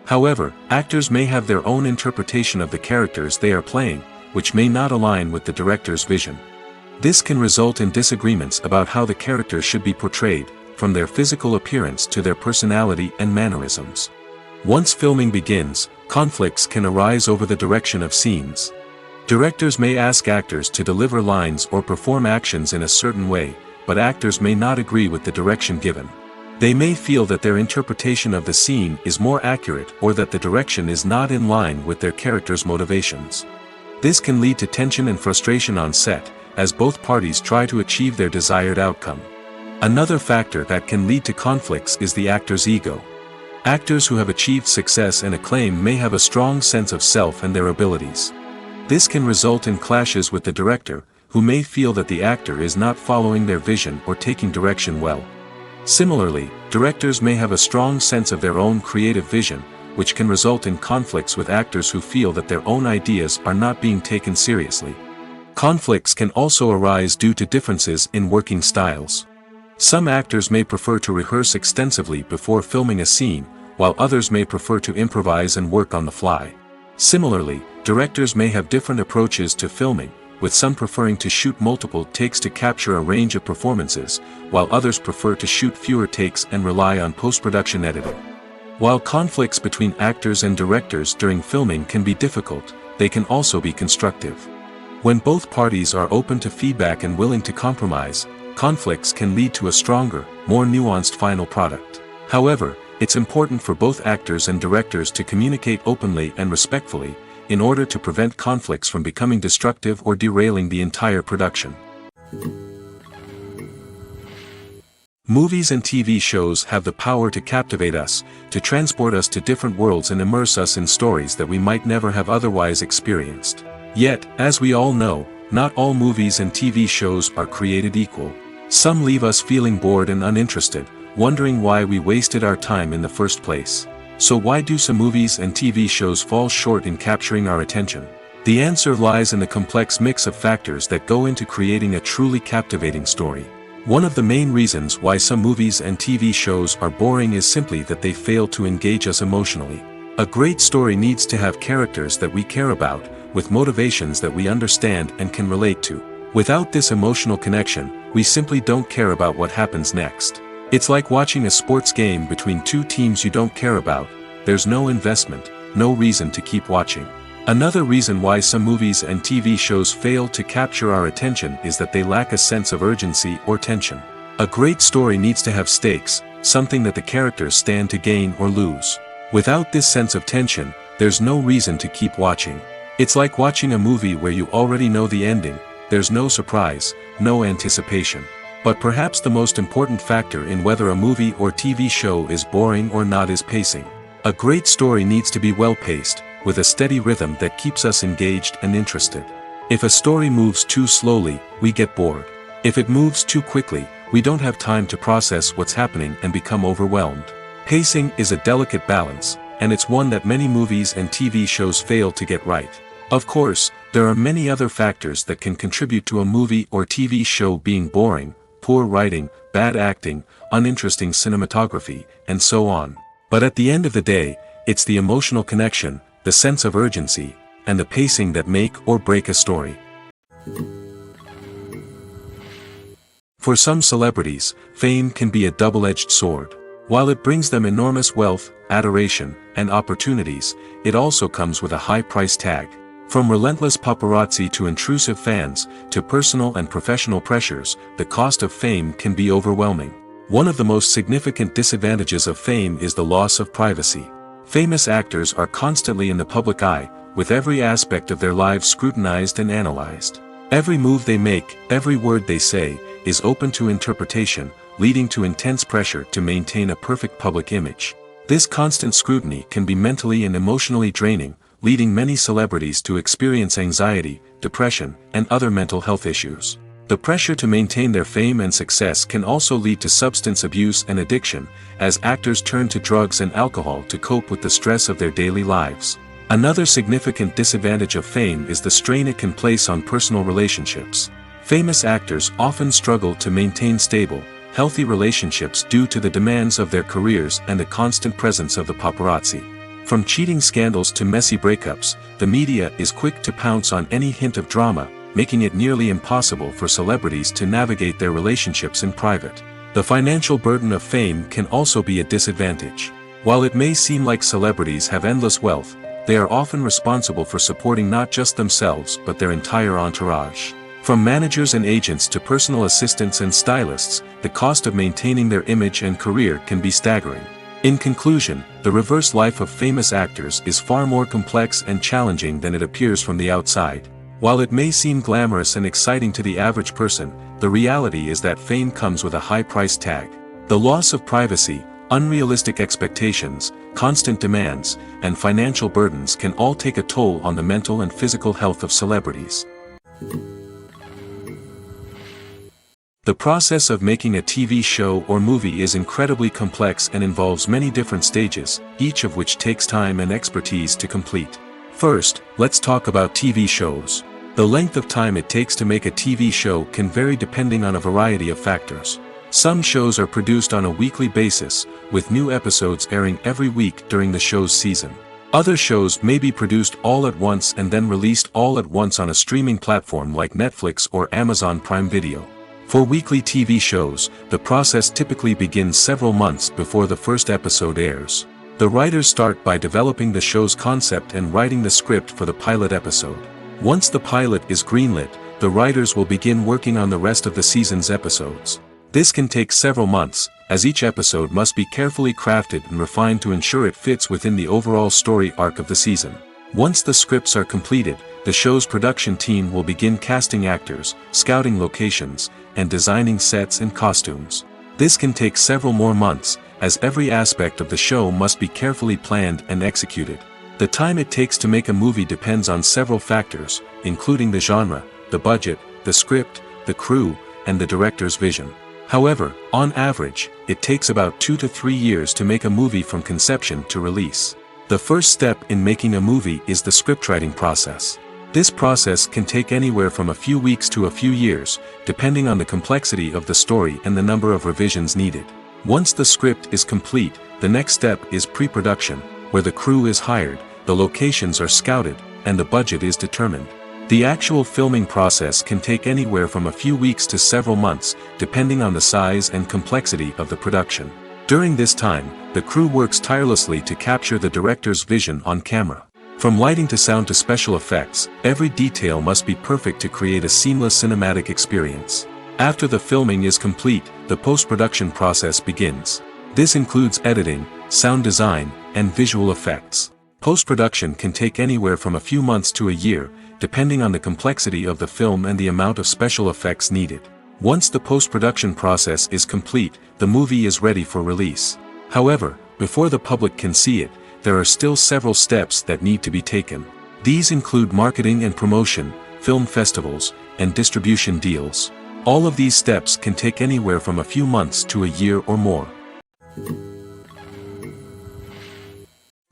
However, actors may have their own interpretation of the characters they are playing, which may not align with the director's vision. This can result in disagreements about how the characters should be portrayed, from their physical appearance to their personality and mannerisms. Once filming begins, conflicts can arise over the direction of scenes. Directors may ask actors to deliver lines or perform actions in a certain way, but actors may not agree with the direction given. They may feel that their interpretation of the scene is more accurate or that the direction is not in line with their character's motivations. This can lead to tension and frustration on set, as both parties try to achieve their desired outcome. Another factor that can lead to conflicts is the actor's ego. Actors who have achieved success and acclaim may have a strong sense of self and their abilities. This can result in clashes with the director, who may feel that the actor is not following their vision or taking direction well. Similarly, directors may have a strong sense of their own creative vision, which can result in conflicts with actors who feel that their own ideas are not being taken seriously. Conflicts can also arise due to differences in working styles. Some actors may prefer to rehearse extensively before filming a scene, while others may prefer to improvise and work on the fly. Similarly, directors may have different approaches to filming, with some preferring to shoot multiple takes to capture a range of performances, while others prefer to shoot fewer takes and rely on post-production editing. While conflicts between actors and directors during filming can be difficult, they can also be constructive. When both parties are open to feedback and willing to compromise, conflicts can lead to a stronger, more nuanced final product. However, it's important for both actors and directors to communicate openly and respectfully, in order to prevent conflicts from becoming destructive or derailing the entire production. Movies and TV shows have the power to captivate us, to transport us to different worlds and immerse us in stories that we might never have otherwise experienced. Yet, as we all know, not all movies and TV shows are created equal. Some leave us feeling bored and uninterested, wondering why we wasted our time in the first place. So why do some movies and TV shows fall short in capturing our attention? The answer lies in the complex mix of factors that go into creating a truly captivating story. One of the main reasons why some movies and TV shows are boring is simply that they fail to engage us emotionally. A great story needs to have characters that we care about, with motivations that we understand and can relate to. Without this emotional connection, we simply don't care about what happens next. It's like watching a sports game between two teams you don't care about. There's no investment, no reason to keep watching. Another reason why some movies and TV shows fail to capture our attention is that they lack a sense of urgency or tension. A great story needs to have stakes, something that the characters stand to gain or lose. Without this sense of tension, there's no reason to keep watching. It's like watching a movie where you already know the ending, there's no surprise, no anticipation. But perhaps the most important factor in whether a movie or TV show is boring or not is pacing. A great story needs to be well-paced, with a steady rhythm that keeps us engaged and interested. If a story moves too slowly, we get bored. If it moves too quickly, we don't have time to process what's happening and become overwhelmed. Pacing is a delicate balance, and it's one that many movies and TV shows fail to get right. Of course, there are many other factors that can contribute to a movie or TV show being boring: poor writing, bad acting, uninteresting cinematography, and so on. But at the end of the day, it's the emotional connection, the sense of urgency, and the pacing that make or break a story. For some celebrities, fame can be a double-edged sword. While it brings them enormous wealth, adoration, and opportunities, it also comes with a high price tag. From relentless paparazzi to intrusive fans, to personal and professional pressures, the cost of fame can be overwhelming. One of the most significant disadvantages of fame is the loss of privacy. Famous actors are constantly in the public eye, with every aspect of their lives scrutinized and analyzed. Every move they make, every word they say, is open to interpretation, leading to intense pressure to maintain a perfect public image. This constant scrutiny can be mentally and emotionally draining, leading many celebrities to experience anxiety, depression, and other mental health issues. The pressure to maintain their fame and success can also lead to substance abuse and addiction, as actors turn to drugs and alcohol to cope with the stress of their daily lives. Another significant disadvantage of fame is the strain it can place on personal relationships. Famous actors often struggle to maintain stable, healthy relationships due to the demands of their careers and the constant presence of the paparazzi. From cheating scandals to messy breakups, the media is quick to pounce on any hint of drama, making it nearly impossible for celebrities to navigate their relationships in private. The financial burden of fame can also be a disadvantage. While it may seem like celebrities have endless wealth, they are often responsible for supporting not just themselves but their entire entourage. From managers and agents to personal assistants and stylists, the cost of maintaining their image and career can be staggering. In conclusion, the reverse life of famous actors is far more complex and challenging than it appears from the outside. While it may seem glamorous and exciting to the average person, the reality is that fame comes with a high price tag. The loss of privacy, unrealistic expectations, constant demands, and financial burdens can all take a toll on the mental and physical health of celebrities. The process of making a TV show or movie is incredibly complex and involves many different stages, each of which takes time and expertise to complete. First, let's talk about TV shows. The length of time it takes to make a TV show can vary depending on a variety of factors. Some shows are produced on a weekly basis, with new episodes airing every week during the show's season. Other shows may be produced all at once and then released all at once on a streaming platform like Netflix or Amazon Prime Video. For weekly TV shows, the process typically begins several months before the first episode airs. The writers start by developing the show's concept and writing the script for the pilot episode. Once the pilot is greenlit, the writers will begin working on the rest of the season's episodes. This can take several months, as each episode must be carefully crafted and refined to ensure it fits within the overall story arc of the season. Once the scripts are completed, the show's production team will begin casting actors, scouting locations, and designing sets and costumes. This can take several more months, as every aspect of the show must be carefully planned and executed. The time it takes to make a movie depends on several factors, including the genre, the budget, the script, the crew, and the director's vision. However, on average, it takes about 2 to 3 years to make a movie from conception to release. The first step in making a movie is the scriptwriting process. This process can take anywhere from a few weeks to a few years, depending on the complexity of the story and the number of revisions needed. Once the script is complete, the next step is pre-production, where the crew is hired, the locations are scouted, and the budget is determined. The actual filming process can take anywhere from a few weeks to several months, depending on the size and complexity of the production. During this time, the crew works tirelessly to capture the director's vision on camera. From lighting to sound to special effects, every detail must be perfect to create a seamless cinematic experience. After the filming is complete, the post-production process begins. This includes editing, sound design, and visual effects. Post-production can take anywhere from a few months to a year, depending on the complexity of the film and the amount of special effects needed. Once the post-production process is complete, the movie is ready for release. However, before the public can see it, there are still several steps that need to be taken. These include marketing and promotion, film festivals, and distribution deals. All of these steps can take anywhere from a few months to a year or more.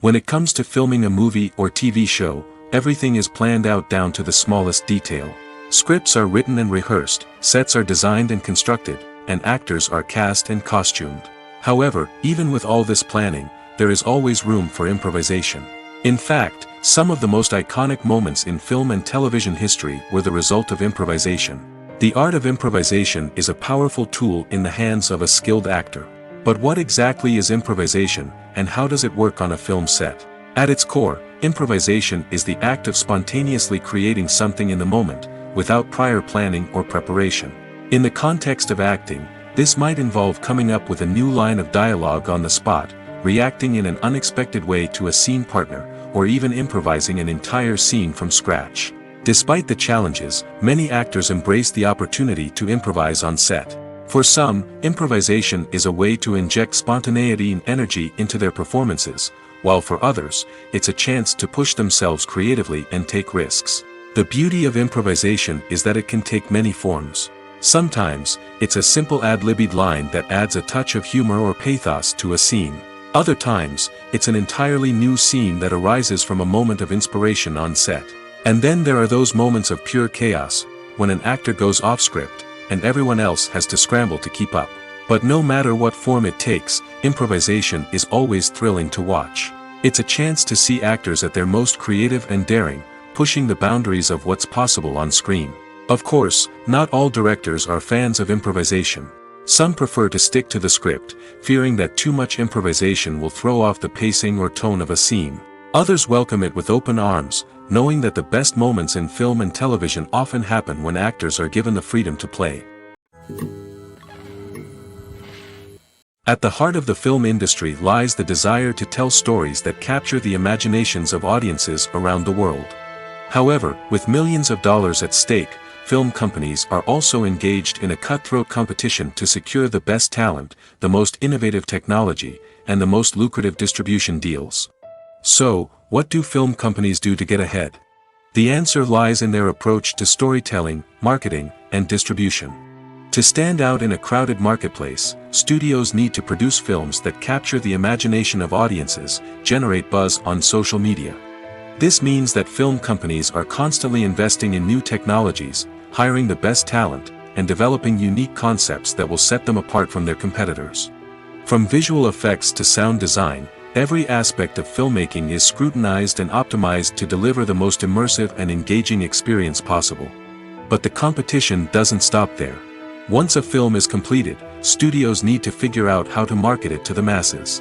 When it comes to filming a movie or TV show, everything is planned out down to the smallest detail. Scripts are written and rehearsed, sets are designed and constructed, and actors are cast and costumed. However, even with all this planning, there is always room for improvisation. In fact, some of the most iconic moments in film and television history were the result of improvisation. The art of improvisation is a powerful tool in the hands of a skilled actor. But what exactly is improvisation, and how does it work on a film set? At its core, improvisation is the act of spontaneously creating something in the moment, without prior planning or preparation. In the context of acting, this might involve coming up with a new line of dialogue on the spot, reacting in an unexpected way to a scene partner, or even improvising an entire scene from scratch. Despite the challenges, many actors embrace the opportunity to improvise on set. For some, improvisation is a way to inject spontaneity and energy into their performances, while for others, it's a chance to push themselves creatively and take risks. The beauty of improvisation is that it can take many forms. Sometimes, it's a simple ad-libbed line that adds a touch of humor or pathos to a scene. Other times, it's an entirely new scene that arises from a moment of inspiration on set. And then there are those moments of pure chaos, when an actor goes off script, and everyone else has to scramble to keep up. But no matter what form it takes, improvisation is always thrilling to watch. It's a chance to see actors at their most creative and daring, pushing the boundaries of what's possible on screen. Of course, not all directors are fans of improvisation. Some prefer to stick to the script, fearing that too much improvisation will throw off the pacing or tone of a scene. Others welcome it with open arms, knowing that the best moments in film and television often happen when actors are given the freedom to play. At the heart of the film industry lies the desire to tell stories that capture the imaginations of audiences around the world. However, with millions of dollars at stake, film companies are also engaged in a cutthroat competition to secure the best talent, the most innovative technology, and the most lucrative distribution deals. So, what do film companies do to get ahead? The answer lies in their approach to storytelling, marketing, and distribution. To stand out in a crowded marketplace, studios need to produce films that capture the imagination of audiences, generate buzz on social media, This means that film companies are constantly investing in new technologies, hiring the best talent, and developing unique concepts that will set them apart from their competitors. From visual effects to sound design, every aspect of filmmaking is scrutinized and optimized to deliver the most immersive and engaging experience possible. But the competition doesn't stop there. Once a film is completed, studios need to figure out how to market it to the masses.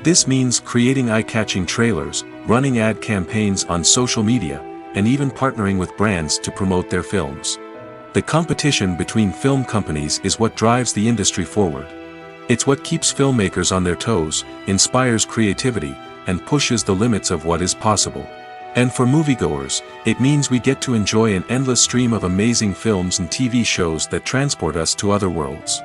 This means creating eye-catching trailers, running ad campaigns on social media, and even partnering with brands to promote their films. The competition between film companies is what drives the industry forward. It's what keeps filmmakers on their toes, inspires creativity, and pushes the limits of what is possible. And for moviegoers, it means we get to enjoy an endless stream of amazing films and TV shows that transport us to other worlds.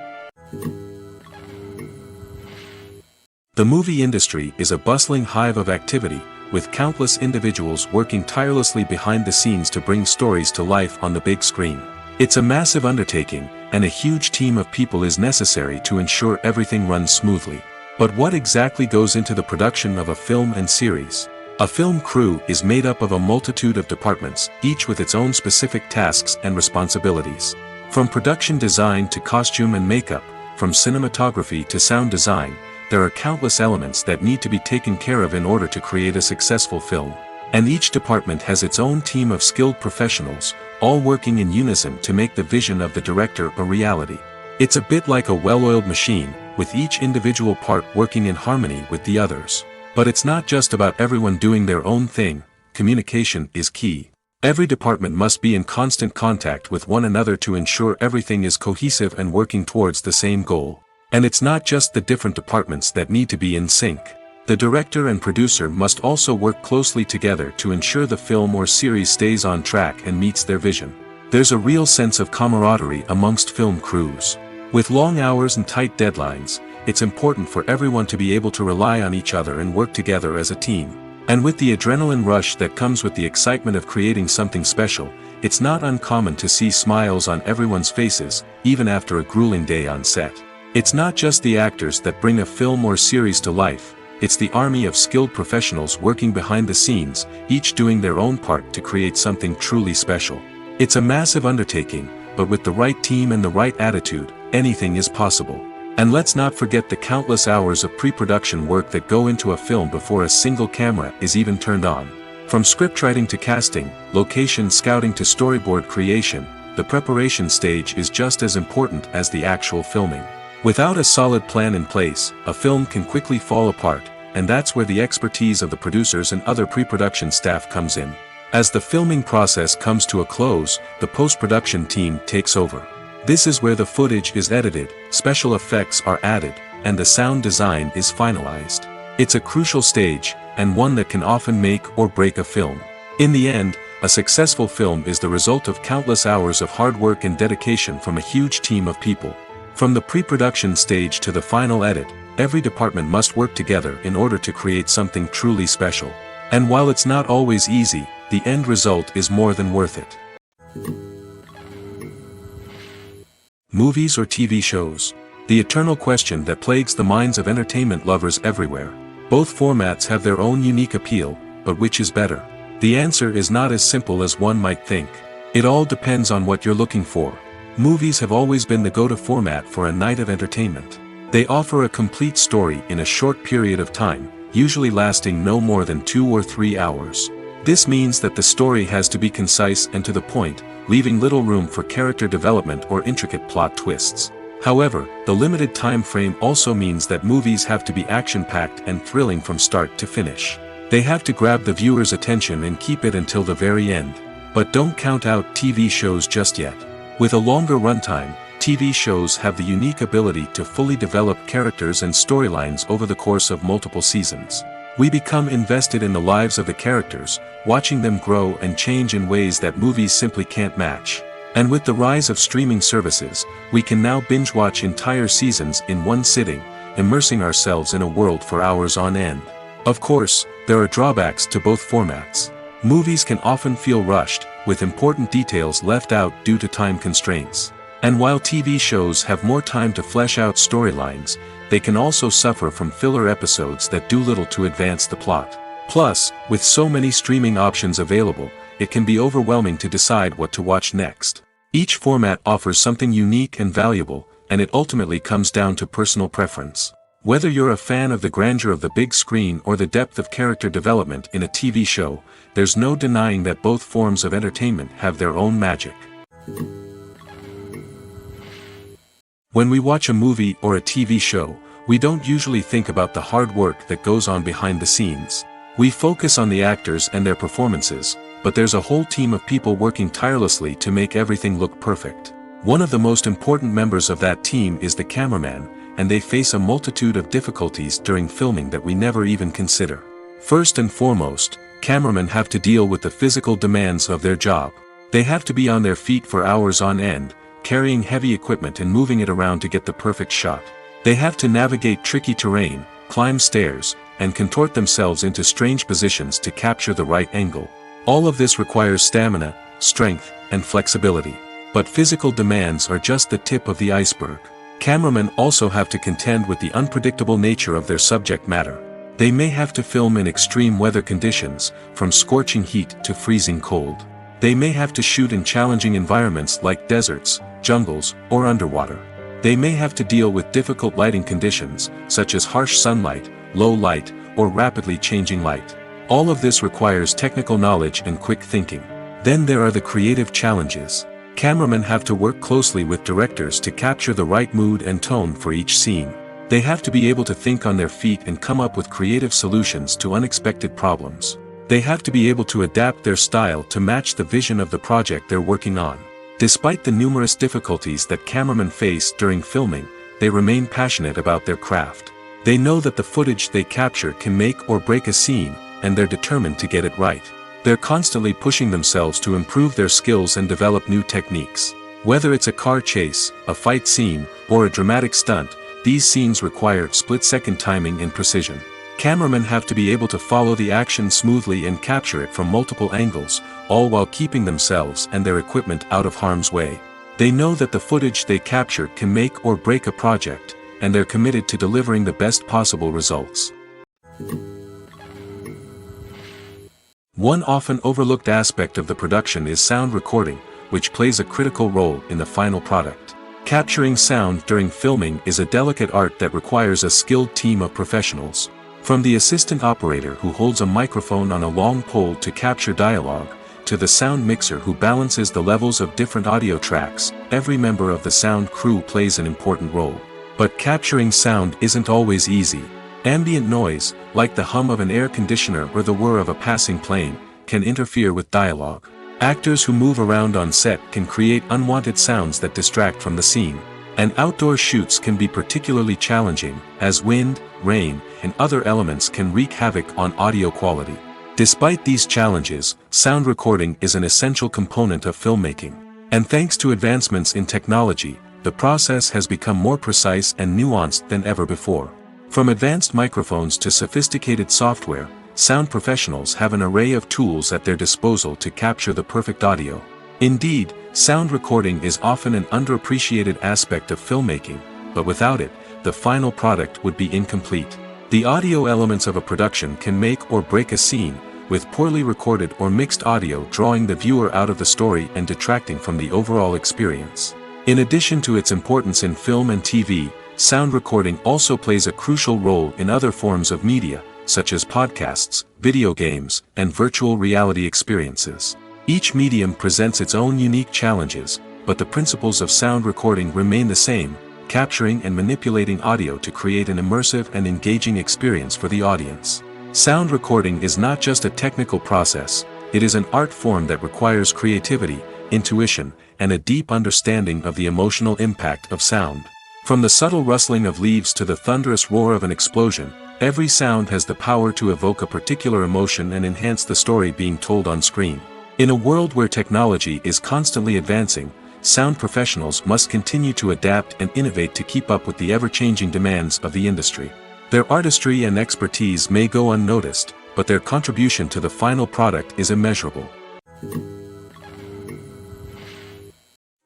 The movie industry is a bustling hive of activity, with countless individuals working tirelessly behind the scenes to bring stories to life on the big screen. It's a massive undertaking, and a huge team of people is necessary to ensure everything runs smoothly. But what exactly goes into the production of a film and series? A film crew is made up of a multitude of departments, each with its own specific tasks and responsibilities. From production design to costume and makeup, from cinematography to sound design, there are countless elements that need to be taken care of in order to create a successful film. And each department has its own team of skilled professionals, all working in unison to make the vision of the director a reality. It's a bit like a well-oiled machine, with each individual part working in harmony with the others. But it's not just about everyone doing their own thing. Communication is key. Every department must be in constant contact with one another to ensure everything is cohesive and working towards the same goal. And it's not just the different departments that need to be in sync. The director and producer must also work closely together to ensure the film or series stays on track and meets their vision. There's a real sense of camaraderie amongst film crews. With long hours and tight deadlines, it's important for everyone to be able to rely on each other and work together as a team. And with the adrenaline rush that comes with the excitement of creating something special, it's not uncommon to see smiles on everyone's faces, even after a grueling day on set. It's not just the actors that bring a film or series to life. It's the army of skilled professionals working behind the scenes, each doing their own part to create something truly special. It's a massive undertaking, but with the right team and the right attitude, anything is possible. And let's not forget the countless hours of pre-production work that go into a film before a single camera is even turned on. From scriptwriting to casting, location scouting to storyboard creation, the preparation stage is just as important as the actual filming. Without a solid plan in place, a film can quickly fall apart, and that's where the expertise of the producers and other pre-production staff comes in. As the filming process comes to a close, the post-production team takes over. This is where the footage is edited, special effects are added, and the sound design is finalized. It's a crucial stage, and one that can often make or break a film. In the end, a successful film is the result of countless hours of hard work and dedication from a huge team of people. From the pre-production stage to the final edit, every department must work together in order to create something truly special. And while it's not always easy, the end result is more than worth it. Movies or TV shows? The eternal question that plagues the minds of entertainment lovers everywhere. Both formats have their own unique appeal, but which is better? The answer is not as simple as one might think. It all depends on what you're looking for. Movies have always been the go-to format for a night of entertainment. They offer a complete story in a short period of time, usually lasting no more than 2 or 3 hours. This means that the story has to be concise and to the point, leaving little room for character development or intricate plot twists. However, the limited time frame also means that movies have to be action-packed and thrilling from start to finish. They have to grab the viewer's attention and keep it until the very end. But don't count out TV shows just yet. With a longer runtime, TV shows have the unique ability to fully develop characters and storylines over the course of multiple seasons. We become invested in the lives of the characters, watching them grow and change in ways that movies simply can't match. And with the rise of streaming services, we can now binge-watch entire seasons in one sitting, immersing ourselves in a world for hours on end. Of course, there are drawbacks to both formats. Movies can often feel rushed, with important details left out due to time constraints. And while TV shows have more time to flesh out storylines, they can also suffer from filler episodes that do little to advance the plot. Plus, with so many streaming options available, it can be overwhelming to decide what to watch next. Each format offers something unique and valuable, and it ultimately comes down to personal preference. Whether you're a fan of the grandeur of the big screen or the depth of character development in a TV show, there's no denying that both forms of entertainment have their own magic. When we watch a movie or a TV show, we don't usually think about the hard work that goes on behind the scenes. We focus on the actors and their performances, but there's a whole team of people working tirelessly to make everything look perfect. One of the most important members of that team is the cameraman, and they face a multitude of difficulties during filming that we never even consider. First and foremost, cameramen have to deal with the physical demands of their job. They have to be on their feet for hours on end, carrying heavy equipment and moving it around to get the perfect shot. They have to navigate tricky terrain, climb stairs, and contort themselves into strange positions to capture the right angle. All of this requires stamina, strength, and flexibility. But physical demands are just the tip of the iceberg. Cameramen also have to contend with the unpredictable nature of their subject matter. They may have to film in extreme weather conditions, from scorching heat to freezing cold. They may have to shoot in challenging environments like deserts, jungles, or underwater. They may have to deal with difficult lighting conditions, such as harsh sunlight, low light, or rapidly changing light. All of this requires technical knowledge and quick thinking. Then there are the creative challenges. Cameramen have to work closely with directors to capture the right mood and tone for each scene. They have to be able to think on their feet and come up with creative solutions to unexpected problems. They have to be able to adapt their style to match the vision of the project they're working on. Despite the numerous difficulties that cameramen face during filming, they remain passionate about their craft. They know that the footage they capture can make or break a scene, and they're determined to get it right. They're constantly pushing themselves to improve their skills and develop new techniques. Whether it's a car chase, a fight scene, or a dramatic stunt, these scenes require split-second timing and precision. Cameramen have to be able to follow the action smoothly and capture it from multiple angles, all while keeping themselves and their equipment out of harm's way. They know that the footage they capture can make or break a project, and they're committed to delivering the best possible results. One often overlooked aspect of the production is sound recording, which plays a critical role in the final product. Capturing sound during filming is a delicate art that requires a skilled team of professionals. From the assistant operator who holds a microphone on a long pole to capture dialogue, to the sound mixer who balances the levels of different audio tracks, every member of the sound crew plays an important role. But capturing sound isn't always easy. Ambient noise, like the hum of an air conditioner or the whir of a passing plane, can interfere with dialogue. Actors who move around on set can create unwanted sounds that distract from the scene. And outdoor shoots can be particularly challenging, as wind, rain, and other elements can wreak havoc on audio quality. Despite these challenges, sound recording is an essential component of filmmaking. And thanks to advancements in technology, the process has become more precise and nuanced than ever before. From advanced microphones to sophisticated software, sound professionals have an array of tools at their disposal to capture the perfect audio. Indeed, sound recording is often an underappreciated aspect of filmmaking, but without it, the final product would be incomplete. The audio elements of a production can make or break a scene, with poorly recorded or mixed audio drawing the viewer out of the story and detracting from the overall experience. In addition to its importance in film and TV, sound recording also plays a crucial role in other forms of media, such as podcasts, video games, and virtual reality experiences. Each medium presents its own unique challenges, but the principles of sound recording remain the same, capturing and manipulating audio to create an immersive and engaging experience for the audience. Sound recording is not just a technical process, it is an art form that requires creativity, intuition, and a deep understanding of the emotional impact of sound. From the subtle rustling of leaves to the thunderous roar of an explosion, every sound has the power to evoke a particular emotion and enhance the story being told on screen. In a world where technology is constantly advancing, sound professionals must continue to adapt and innovate to keep up with the ever-changing demands of the industry. Their artistry and expertise may go unnoticed, but their contribution to the final product is immeasurable.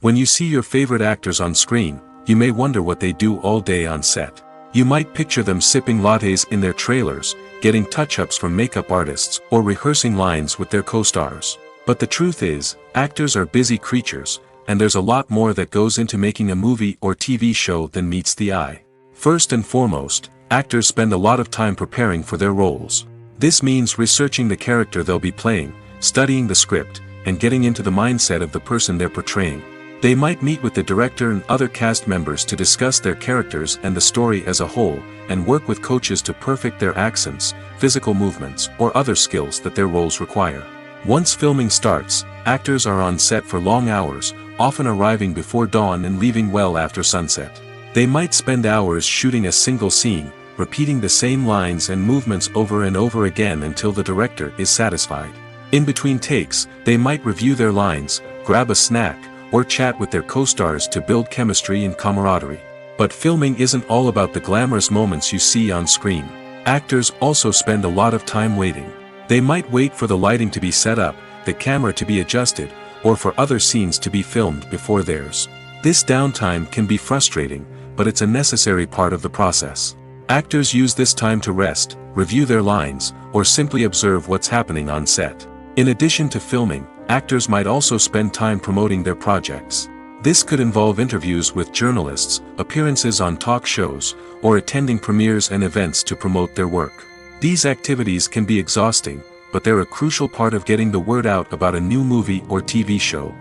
When you see your favorite actors on screen, you may wonder what they do all day on set. You might picture them sipping lattes in their trailers, getting touch-ups from makeup artists, or rehearsing lines with their co-stars. But the truth is, actors are busy creatures, and there's a lot more that goes into making a movie or TV show than meets the eye. First and foremost, actors spend a lot of time preparing for their roles. This means researching the character they'll be playing, studying the script, and getting into the mindset of the person they're portraying. They might meet with the director and other cast members to discuss their characters and the story as a whole, and work with coaches to perfect their accents, physical movements, or other skills that their roles require. Once filming starts, actors are on set for long hours, often arriving before dawn and leaving well after sunset. They might spend hours shooting a single scene, repeating the same lines and movements over and over again until the director is satisfied. In between takes, they might review their lines, grab a snack, or chat with their co-stars to build chemistry and camaraderie. But filming isn't all about the glamorous moments you see on screen. Actors also spend a lot of time waiting. They might wait for the lighting to be set up, the camera to be adjusted, or for other scenes to be filmed before theirs. This downtime can be frustrating, but it's a necessary part of the process. Actors use this time to rest, review their lines, or simply observe what's happening on set. In addition to filming, actors might also spend time promoting their projects. This could involve interviews with journalists, appearances on talk shows, or attending premieres and events to promote their work. These activities can be exhausting, but they're a crucial part of getting the word out about a new movie or TV show.